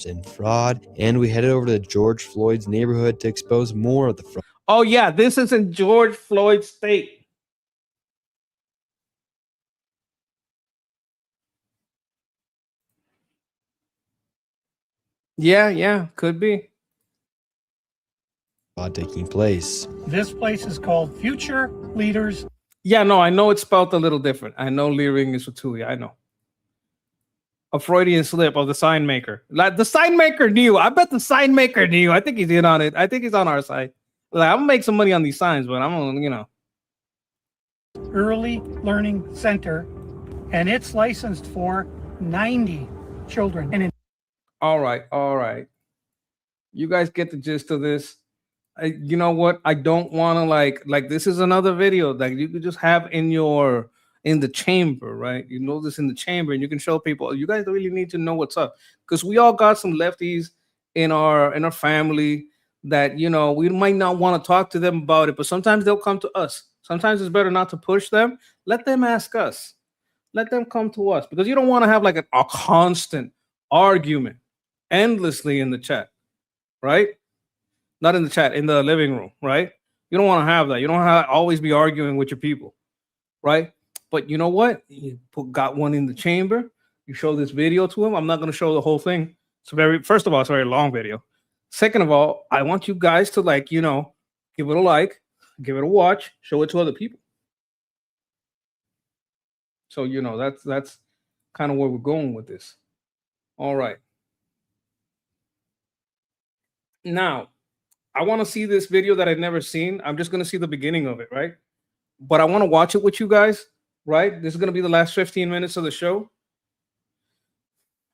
in fraud, and we headed over to George Floyd's neighborhood to expose more of the fraud. Oh yeah, this is in George Floyd State. Yeah, could be. Fraud taking place. This place is called Future Leaders. Yeah, no, I know it's spelled a little different. I know Leering is with two. I know. A Freudian slip of the sign maker. Like the sign maker knew. I bet the sign maker knew. I think he's in on it. I think he's on our side. Like, I'm gonna make some money on these signs, but I'm gonna, Early Learning Center, and it's licensed for 90 children. And All right. You guys get the gist of this. You know what? I don't want to like this is another video that you could just have in the chamber, right? You know this in the chamber, and you can show people. You guys really need to know what's up, because we all got some lefties in our family that we might not want to talk to them about it, but sometimes they'll come to us. Sometimes it's better not to push them. Let them ask us. Let them come to us, because you don't want to have like a constant argument endlessly in the chat, right? Not in the chat, in the living room, right? You don't want to have that. You don't have to always be arguing with your people, right? But you know what? You got one in the chamber. You show this video to him. I'm not going to show the whole thing. First of all, it's a very long video. Second of all, I want you guys to give it a like, give it a watch, show it to other people. So, that's kind of where we're going with this. All right. Now, I want to see this video that I've never seen. I'm just going to see the beginning of it, right? But I want to watch it with you guys, right? This is going to be the last 15 minutes of the show.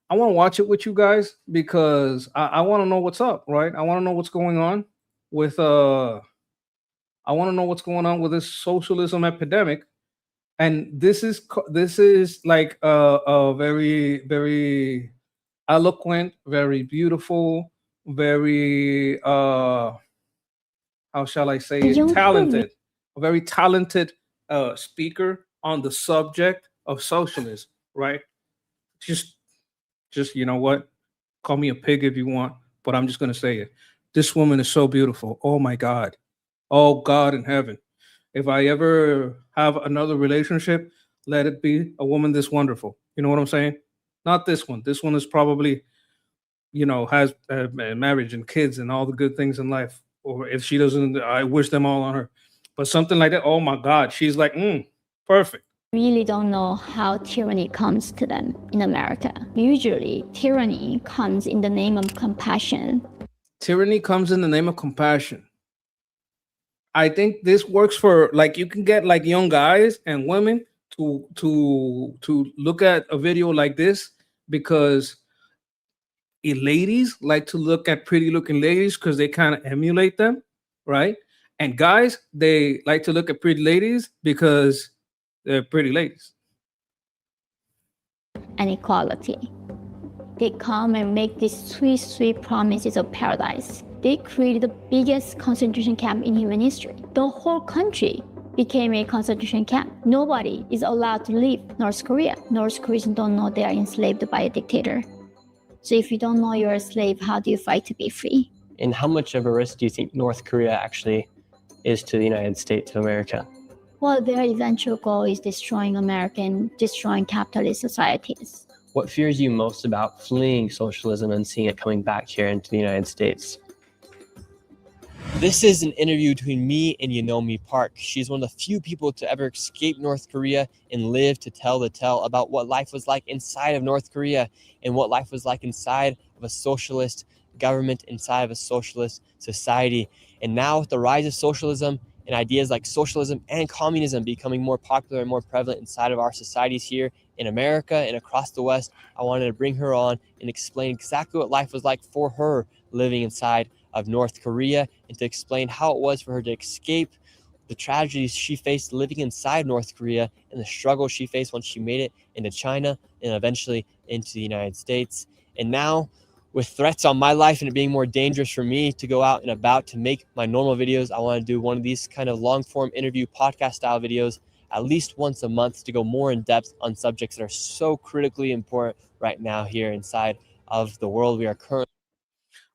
I want to watch it with you guys because I want to know what's up, right? I want to know what's going on with this socialism epidemic. And this is like a very, very eloquent, very beautiful, very how shall I say it, talented, a very talented speaker on the subject of socialism, right? Just you know what, call me a pig if you want, but I'm just gonna say it. This woman is so beautiful. Oh my God. Oh God in heaven. If I ever have another relationship, let it be a woman this wonderful. You know what I'm saying? Not this one. This one is probably, has marriage and kids and all the good things in life. Or if she doesn't, I wish them all on her. But something like that, oh my God, she's like, perfect. Really don't know how tyranny comes to them in America. Usually, tyranny comes in the name of compassion. Tyranny comes in the name of compassion. I think this works for, you can get young guys and women to look at a video like this, because ladies like to look at pretty looking ladies because they kind of emulate them, right? And guys, they like to look at pretty ladies because they're pretty ladies. And equality. They come and make these sweet, sweet promises of paradise. They created the biggest concentration camp in human history. The whole country became a concentration camp. Nobody is allowed to leave North Korea. North Koreans don't know they are enslaved by a dictator. So if you don't know you're a slave, how do you fight to be free? And how much of a risk do you think North Korea actually is to the United States of America? Well, their eventual goal is destroying America and destroying capitalist societies. What fears you most about fleeing socialism and seeing it coming back here into the United States? This is an interview between me and Yeonmi Park. She's one of the few people to ever escape North Korea and live to tell the tale about what life was like inside of North Korea and what life was like inside of a socialist government, inside of a socialist society. And now with the rise of socialism and ideas like socialism and communism becoming more popular and more prevalent inside of our societies here in America and across the West, I wanted to bring her on and explain exactly what life was like for her living inside of North Korea, and to explain how it was for her to escape the tragedies she faced living inside North Korea and the struggle she faced once she made it into China and eventually into the United States. And now, with threats on my life and it being more dangerous for me to go out and about to make my normal videos, I want to do one of these kind of long form interview podcast style videos at least once a month to go more in depth on subjects that are so critically important right now here inside of the world we are currently.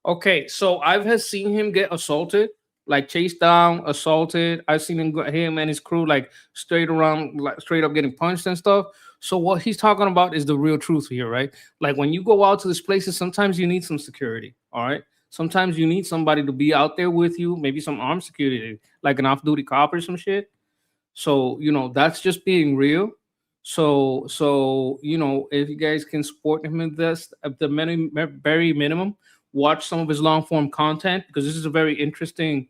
Okay, so I've seen him get assaulted like chased down, assaulted. I've seen him and his crew like straight around, like straight up getting punched and stuff. So what he's talking about is the real truth here, right? Like when you go out to these places, sometimes you need some security. All right. Sometimes you need somebody to be out there with you, maybe some armed security, like an off-duty cop or some shit. So, that's just being real. So, if you guys can support him in this, at the very minimum, watch some of his long form content, because this is a very interesting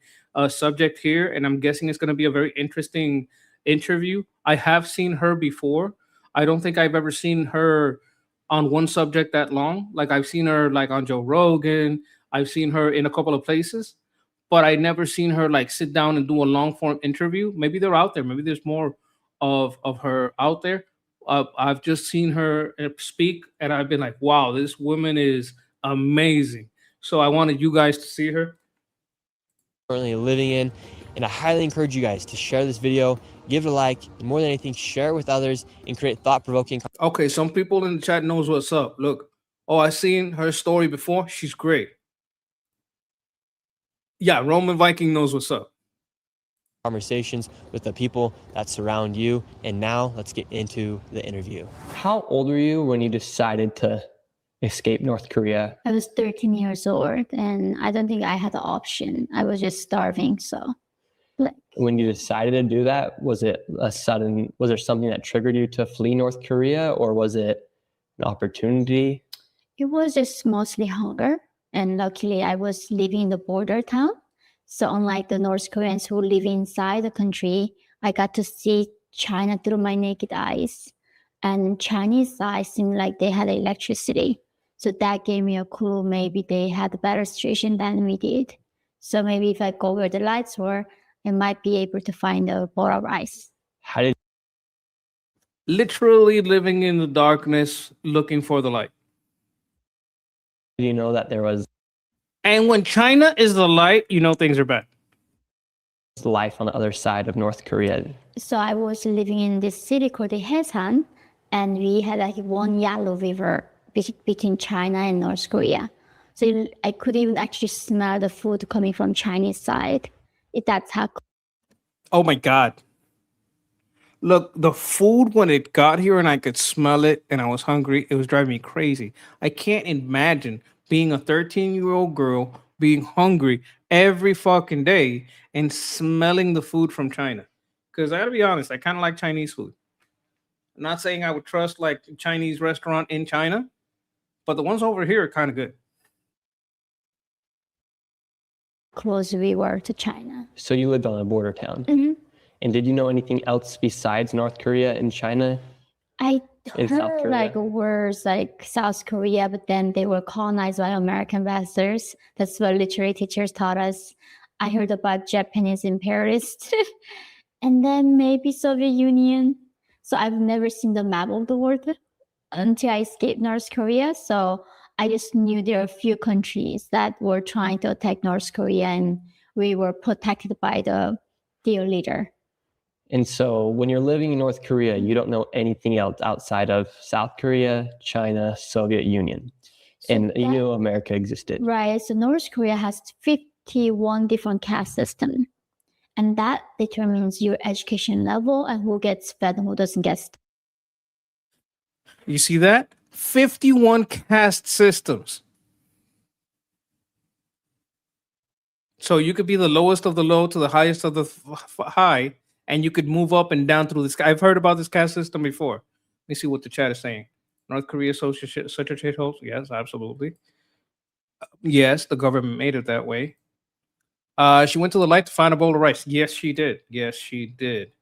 subject here. And I'm guessing it's going to be a very interesting interview. I have seen her before. I don't think I've ever seen her on one subject that long. Like I've seen her like on Joe Rogan. I've seen her in a couple of places, but I never seen her like sit down and do a long form interview. Maybe they're out there. Maybe there's more of her out there. I've just seen her speak, and I've been like, wow, this woman is amazing. So I wanted you guys to see her. Currently living in, and I highly encourage you guys to share this video, give it a like, and more than anything, share it with others and create thought-provoking. Okay, some people in the chat knows what's up. Look, I seen her story before. She's great. Yeah, Roman Viking knows what's up. Conversations with the people that surround you. And now let's get into the interview. How old were you when you decided to escape North Korea? I was 13 years old, and I don't think I had the option. I was just starving, so. When you decided to do that, was there something that triggered you to flee North Korea, or was it an opportunity? It was just mostly hunger, and luckily I was living in the border town. So unlike the North Koreans who live inside the country, I got to see China through my naked eyes. And Chinese eyes seemed like they had electricity. So that gave me a clue. Maybe they had a better situation than we did. So maybe if I go where the lights were, I might be able to find a bowl of rice. How did Literally living in the darkness, looking for the light. you know that there was And when China is the light, things are bad. life on the other side of North Korea? So I was living in this city called Haesan, and we had like one yellow river between China and North Korea. So I could even actually smell the food coming from Chinese side. That's how. Oh my God. Look, the food when it got here and I could smell it and I was hungry, it was driving me crazy. I can't imagine being a 13-year-old girl being hungry every fucking day and smelling the food from China. Because I gotta be honest, I kind of like Chinese food. I'm not saying I would trust like a Chinese restaurant in China, but the ones over here are kind of good. Close we were to China. So you lived on a border town. Mm-hmm. And did you know anything else besides North Korea and China? I In South heard Korea? like words like South Korea, but then they were colonized by American investors. That's what literary teachers taught us. I heard about Japanese imperialists, and then maybe Soviet Union. So I've never seen the map of the world until I escaped North Korea. So I just knew there are a few countries that were trying to attack North Korea, and we were protected by their leader. And so when you're living in North Korea, you don't know anything else outside of South Korea, China, Soviet Union. So And you that- knew America existed. Right. So North Korea has 51 different caste systems. And that determines your education level and who gets fed and who doesn't get. You see that? 51 caste systems. So you could be the lowest of the low to the highest of the high, and you could move up and down through this. I've heard about this caste system before. Let me see what the chat is saying. North Korea such a shithole? Yes, absolutely. Yes, the government made it that way. She went to the light to find a bowl of rice. Yes, she did. Yes, she did.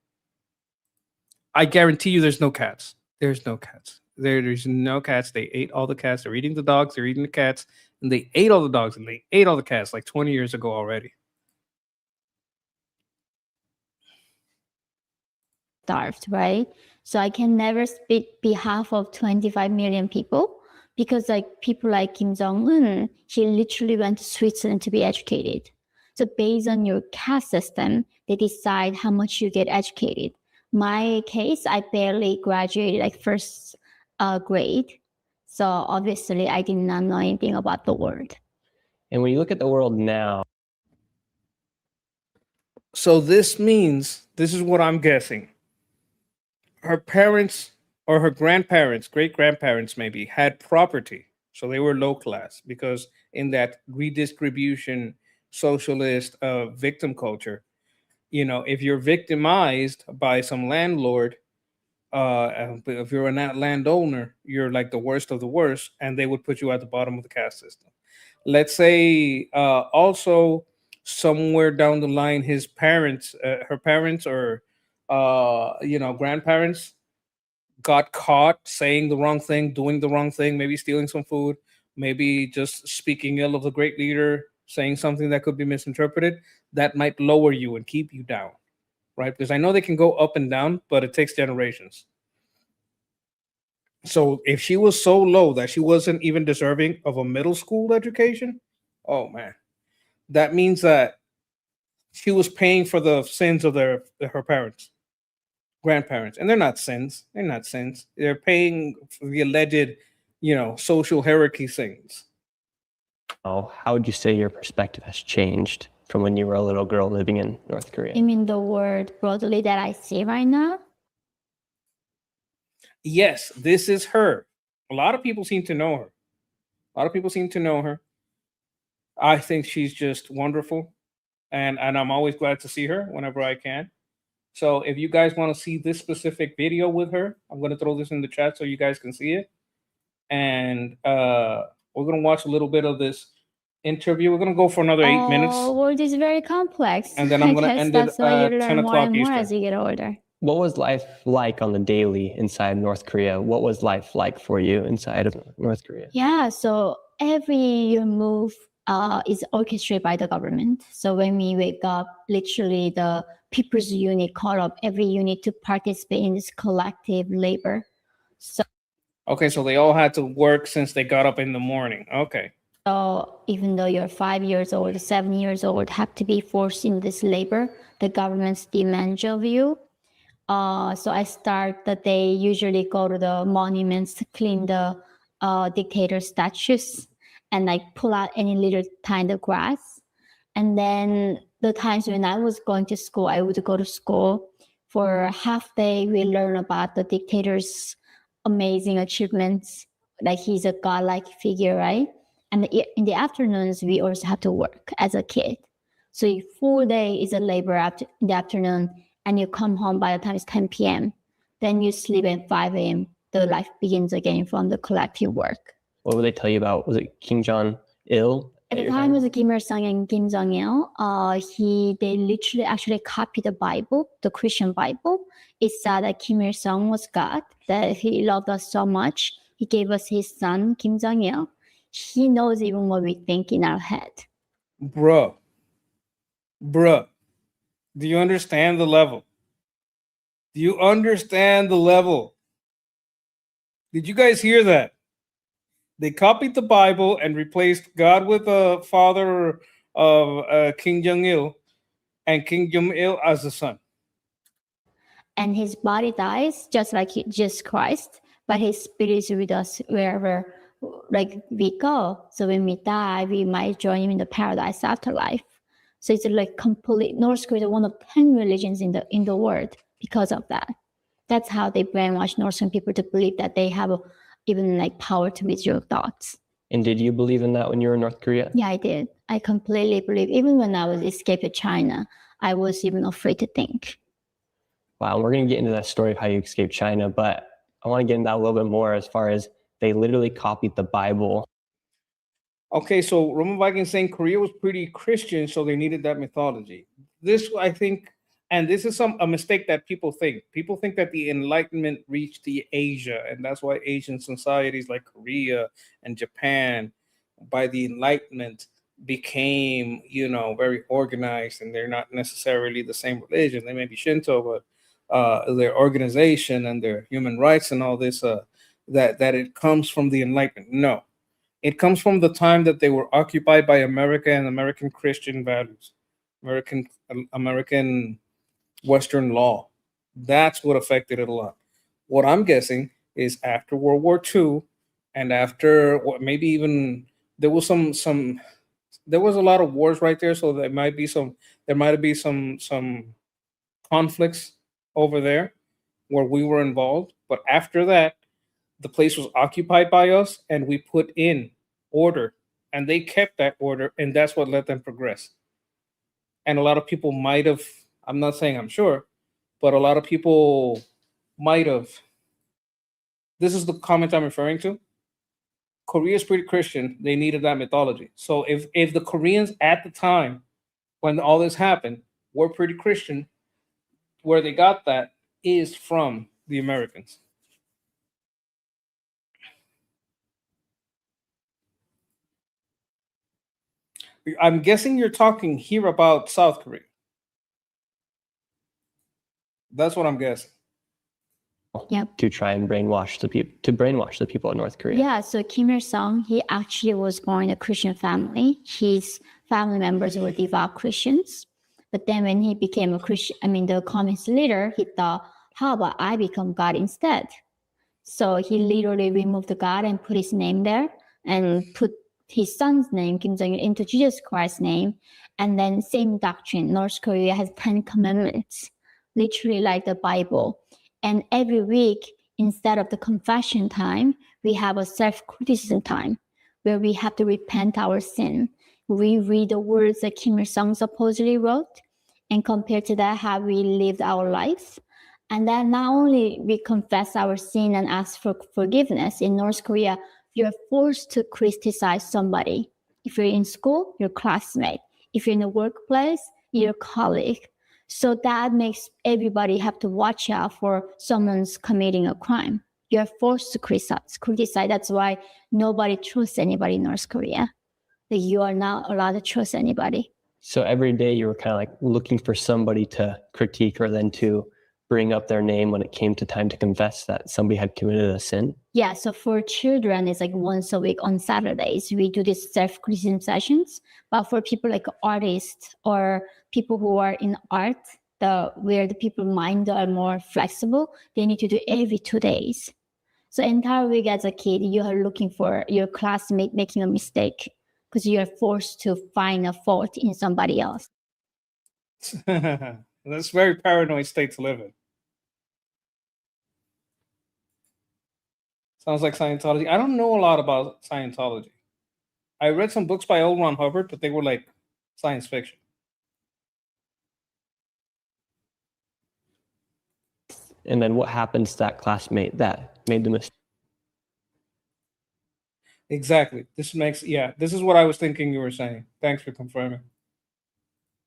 I guarantee you there's no cats. There's no cats. There's no cats. They ate all the cats. They're eating the dogs. They're eating the cats. And they ate all the dogs and they ate all the cats like 20 years ago already. Starved, right? So I can never speak behalf of 25 million people because like people like Kim Jong-un, he literally went to Switzerland to be educated. So based on your caste system, they decide how much you get educated. My case, I barely graduated like first grade. So obviously I did not know anything about the world. And when you look at the world now, So this means, this is what I'm guessing. Her parents or her grandparents, great grandparents maybe, had property. So they were low class because in that redistribution socialist victim culture, if you're victimized by some landlord, if you're a landowner, you're like the worst of the worst, and they would put you at the bottom of the caste system. Let's say also somewhere down the line, his parents, her parents, or grandparents got caught saying the wrong thing, doing the wrong thing, maybe stealing some food, maybe just speaking ill of the great leader, saying something that could be misinterpreted. That might lower you and keep you down, right? Because I know they can go up and down, but it takes generations. So if she was so low that she wasn't even deserving of a middle school education, oh man, that means that she was paying for the sins of her parents, grandparents, and they're not sins. They're not sins. They're paying for the alleged, social hierarchy things. Oh, how would you say your perspective has changed from when you were a little girl living in North Korea? You mean the word broadly that I see right now? Yes, this is her. A lot of people seem to know her. I think she's just wonderful. And I'm always glad to see her whenever I can. So if you guys want to see this specific video with her, I'm going to throw this in the chat so you guys can see it. And we're going to watch a little bit of this interview. We're going to go for another 8 minutes. Oh, world is very complex. And then I'm going to end it that's why you at 10 learn more o'clock and more Eastern. as you get older. What was life like on the daily inside North Korea? What was life like for you inside of North Korea? Yeah, so every move is orchestrated by the government. So when we wake up, literally the people's unit call up every unit to participate in this collective labor. So Okay, so they all had to work since they got up in the morning. Okay. So even though you're 5 years old, 7 years old, have to be forced in this labor, the government's demands of you. So I start the day, usually go to the monuments to clean the dictator statues and like pull out any little kind of grass. And then the times when I was going to school, I would go to school for a half day. We learn about the dictator's amazing achievements, like he's a godlike figure, right? And in the afternoons, we also have to work as a kid. So your full day is a labor in the afternoon, and you come home by the time it's 10 p.m. Then you sleep at 5 a.m. The life begins again from the collective work. What would they tell you about? Was it Kim Jong-il? At the time, it was Kim Il-sung and Kim Jong-il. They literally actually copied the Bible, the Christian Bible. It said that Kim Il-sung was God, that he loved us so much. He gave us his son, Kim Jong-il. He knows even what we think in our head. Bruh, do you understand the level? Do you understand the level? Did you guys hear that? They copied the Bible and replaced God with the father of Kim Jong-il and Kim Jong-il as the son. And his body dies just like Jesus Christ, but his spirit is with us wherever we go. So when we die, we might join him in the paradise afterlife. So it's like complete. North Korea is one of 10 religions in the world because of that. That's how they brainwash Northern people to believe that they have even like power to read your thoughts. And did you believe in that when you were in North Korea? Yeah, I did. I completely believe. Even when I was escaped to China, I was even afraid to think. Wow, we're going to get into that story of how you escaped China, but I want to get into that a little bit more as far as they literally copied the Bible. Okay, so Roman Vikings saying Korea was pretty Christian, so they needed that mythology. This, I think, and this is a mistake that people think. People think that the Enlightenment reached the Asia, and that's why Asian societies like Korea and Japan, by the Enlightenment, became, very organized, and they're not necessarily the same religion. They may be Shinto, but their organization and their human rights and all this, that it comes from the Enlightenment. No, it comes from the time that they were occupied by America and American Christian values, American Western law. That's what affected it a lot. What I'm guessing is after World War II, and after maybe even there was some There was a lot of wars right there, so there might be some conflicts over there where we were involved. But after that, the place was occupied by us, and we put in order, and they kept that order, and that's what let them progress. And a lot of people might have, I'm not saying I'm sure, but a lot of people might have. This is the comment I'm referring to. Korea is pretty Christian. They needed that mythology. So if the Koreans at the time when all this happened were pretty Christian, where they got that is from the Americans. I'm guessing you're talking here about South Korea. That's what I'm guessing. Yep. To try and brainwash the people of North Korea. Yeah, so Kim Il-sung, he actually was born in a Christian family. His family members were devout Christians. But then when he became the communist leader, he thought, how about I become God instead? So he literally removed the God and put his name there and put his son's name, Kim Jong-il, into Jesus Christ's name. And then same doctrine, North Korea has 10 commandments, literally like the Bible. And every week, instead of the confession time, we have a self-criticism time where we have to repent our sin. We read the words that Kim Il-sung supposedly wrote and compare to that how we lived our lives. And then not only we confess our sin and ask for forgiveness, in North Korea, you're forced to criticize somebody. If you're in school, your classmate. If you're in the workplace, your colleague. So that makes everybody have to watch out for someone's committing a crime. You're forced to criticize. That's why nobody trusts anybody in North Korea. Like you are not allowed to trust anybody. So every day you were kind of like looking for somebody to critique or then to bring up their name when it came to time to confess that somebody had committed a sin? Yeah, so for children, it's like once a week on Saturdays, we do these self-criticism sessions. But for people like artists or people who are in art, where the people's mind are more flexible, they need to do every 2 days. So entire week as a kid, you are looking for your classmate making a mistake because you are forced to find a fault in somebody else. That's a very paranoid state to live in. Sounds like Scientology. I don't know a lot about Scientology. I read some books by L. Ron Hubbard, but they were like science fiction. And then what happens to that classmate that made the mistake? Exactly. This is what I was thinking you were saying. Thanks for confirming.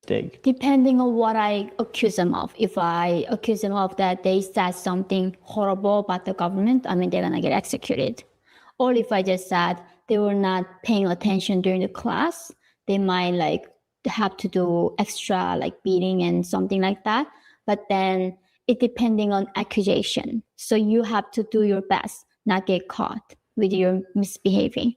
Depending on what I accuse them of. If I accuse them of that they said something horrible about the government, they're gonna get executed. Or if I just said they were not paying attention during the class, they might have to do extra beating and something like that. But then it depending on accusation. So you have to do your best, not get caught with your misbehaving.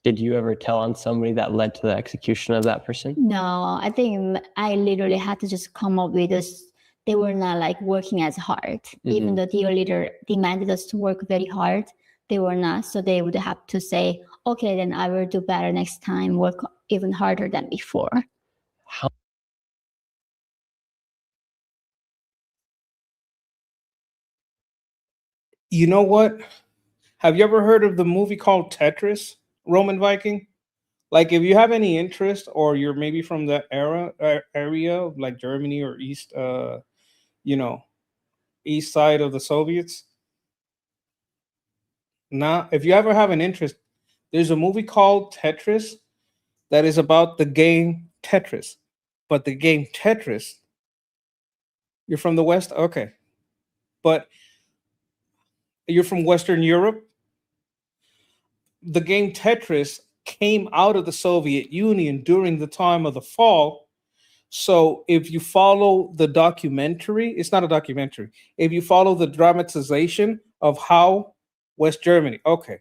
Did you ever tell on somebody that led to the execution of that person? No, I think I literally had to just come up with this. They were not working as hard. Mm-hmm. Even though the leader demanded us to work very hard, they were not. So they would have to say, okay, then I will do better next time, work even harder than before. You know what? Have you ever heard of the movie called Tetris, Roman Viking? If you have any interest, or you're maybe from that area of Germany or east side of the Soviets. Now, if you ever have an interest, there's a movie called Tetris that is about the game Tetris. But the game Tetris, you're from the West? Okay. But you're from Western Europe? The game Tetris came out of the Soviet Union during the time of the fall. So if you follow the documentary, it's not a documentary. If you follow the dramatization of how West Germany, okay.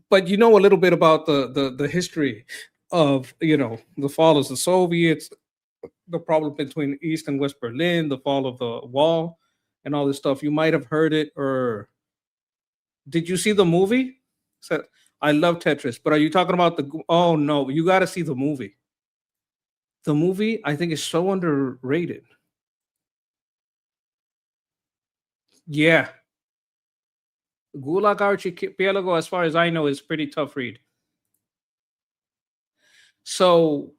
But you know a little bit about the history of, the fall of the Soviets, the problem between East and West Berlin, the fall of the wall, and all this stuff. You might have heard it, or did you see the movie? I love Tetris, but are you talking about oh no, you got to see the movie. The movie, I think, is so underrated. Yeah. Gulag Archipelago, as far as I know, is pretty tough read. So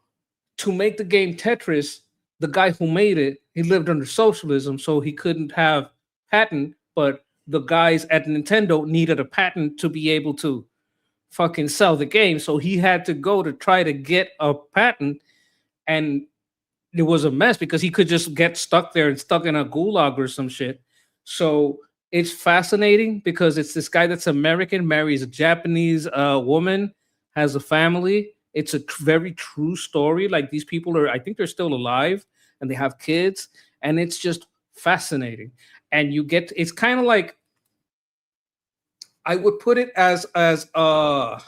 to make the game Tetris, the guy who made it, he lived under socialism, so he couldn't have patent, but the guys at Nintendo needed a patent to be able to fucking sell the game. So he had to go to try to get a patent, and it was a mess because he could just get stuck there and stuck in a gulag or some shit. So it's fascinating because it's this guy that's American, marries a Japanese woman, has a family. It's a very true story. Like, these people are, I think they're still alive and they have kids, and it's just fascinating. And you get, it's kind of like, I would put it as a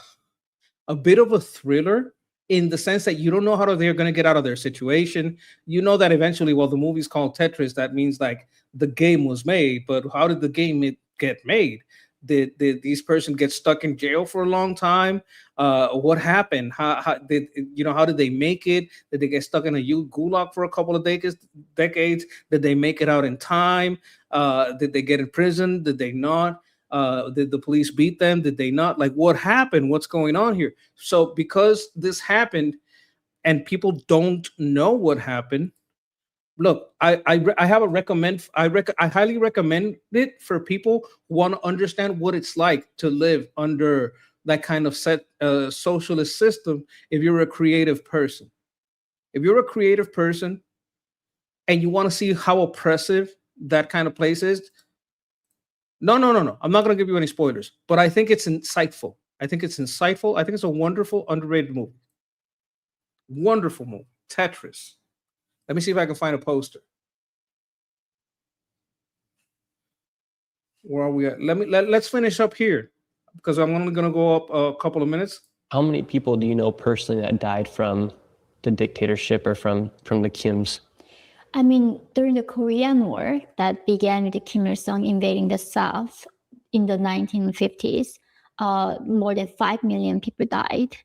bit of a thriller, in the sense that you don't know how they're going to get out of their situation. You know that eventually, well, the movie's called Tetris, that means like the game was made, but how did the game get made? Did these person get stuck in jail for a long time? What happened? How did they make it? Did they get stuck in a gulag for a couple of decades? Did they make it out in time? Did they get in prison? Did they not? Did the police beat them? Did they not? Like, what happened? What's going on here? So because this happened and people don't know what happened, look, I have a recommend. I highly recommend it for people who want to understand what it's like to live under that kind of socialist system. If you're a creative person, and you want to see how oppressive that kind of place is. No. I'm not going to give you any spoilers, but I think it's insightful. I think it's a wonderful, underrated movie. Wonderful movie. Tetris. Let me see if I can find a poster. Where are we at? Let's finish up here, because I'm only going to go up a couple of minutes. How many people do you know personally that died from the dictatorship or from the Kims? I mean, during the Korean War that began with Kim Il-sung invading the South in the 1950s, more than 5 million people died.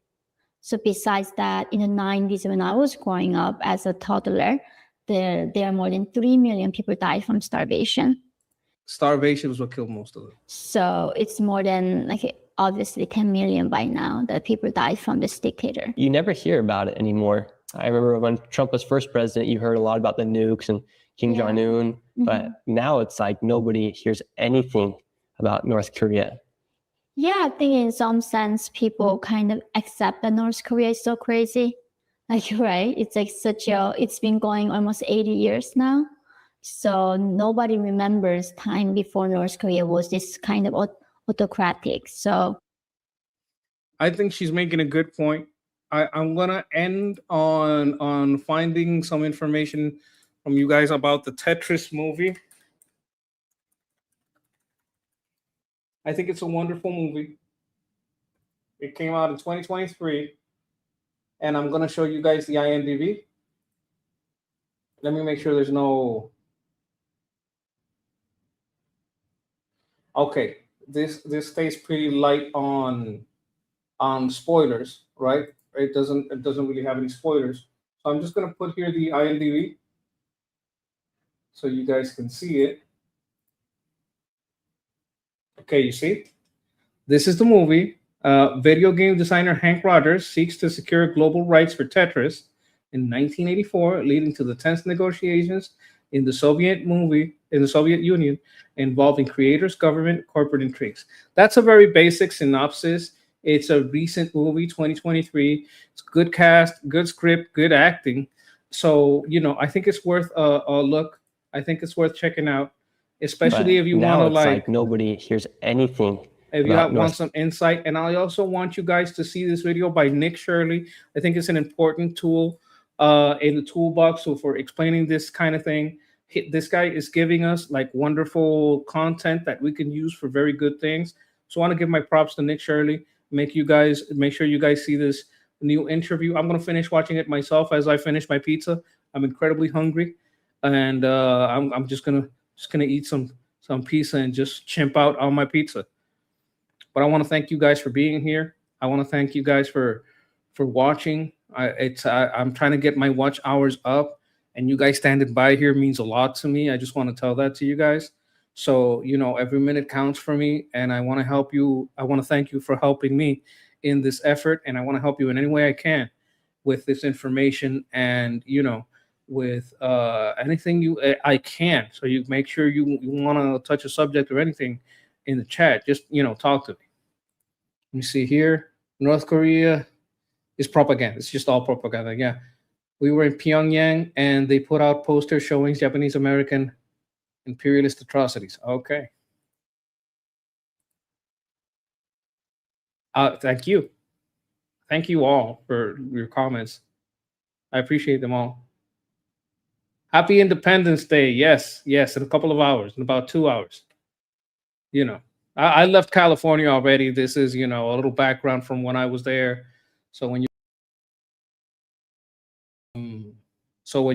So besides that, in the 90s, when I was growing up as a toddler, there are more than 3 million people died from starvation. Starvation was what killed most of them. So it's more than, like, obviously 10 million by now that people died from this dictator. You never hear about it anymore. I remember when Trump was first president, you heard a lot about the nukes and Kim Jong-un, but now it's like nobody hears anything about North Korea. Yeah, I think in some sense, people kind of accept that North Korea is so crazy. Like, right? It's like it's been going almost 80 years now. So nobody remembers time before North Korea was this kind of autocratic. So I think she's making a good point. I'm gonna end on finding some information from you guys about the Tetris movie. I think it's a wonderful movie. It came out in 2023, and I'm gonna show you guys the IMDb. Let me make sure there's no. Okay, this stays pretty light on spoilers, right? It doesn't really have any spoilers. So I'm just gonna put here the IMDb so you guys can see it. Okay, you see? This is the movie. Video game designer Hank Rogers seeks to secure global rights for Tetris in 1984, leading to the tense negotiations in the Soviet Union involving creators, government, corporate intrigues. That's a very basic synopsis. It's a recent movie, 2023. It's good cast, good script, good acting. So, I think it's worth a look. I think it's worth checking out, especially if you want to like nobody hears anything. If you want some insight. And I also want you guys to see this video by Nick Shirley. I think it's an important tool in the toolbox for explaining this kind of thing. This guy is giving us like wonderful content that we can use for very good things. So I want to give my props to Nick Shirley. Make sure you guys see this new interview. I'm gonna finish watching it myself as I finish my pizza. I'm incredibly hungry, and I'm just gonna eat some pizza and just chimp out on my pizza. But I want to thank you guys for being here. I want to thank you guys for watching. I'm trying to get my watch hours up, and you guys standing by here means a lot to me. I just want to tell that to you guys. So, you know, every minute counts for me, and I want to help you. I want to thank you for helping me in this effort, and I want to help you in any way I can with this information, and, you know, with anything I can. So you make sure you want to touch a subject or anything in the chat. Just, you know, talk to me. Let me see here. North Korea is propaganda. It's just all propaganda. Yeah. We were in Pyongyang and they put out posters showing Japanese American imperialist atrocities. Okay. Thank you. Thank you all for your comments. I appreciate them all. Happy Independence Day. Yes, yes, in a couple of hours, in about 2 hours. You know, I left California already. This is, you know, a little background from when I was there. So when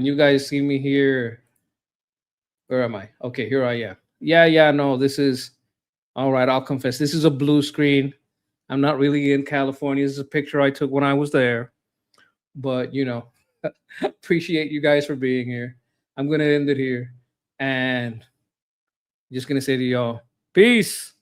you guys see me here, where am I? Okay, here I am. Yeah, no, this is, all right, I'll confess. This is a blue screen. I'm not really in California. This is a picture I took when I was there. But, you know, appreciate you guys for being here. I'm going to end it here. And just going to say to y'all, peace.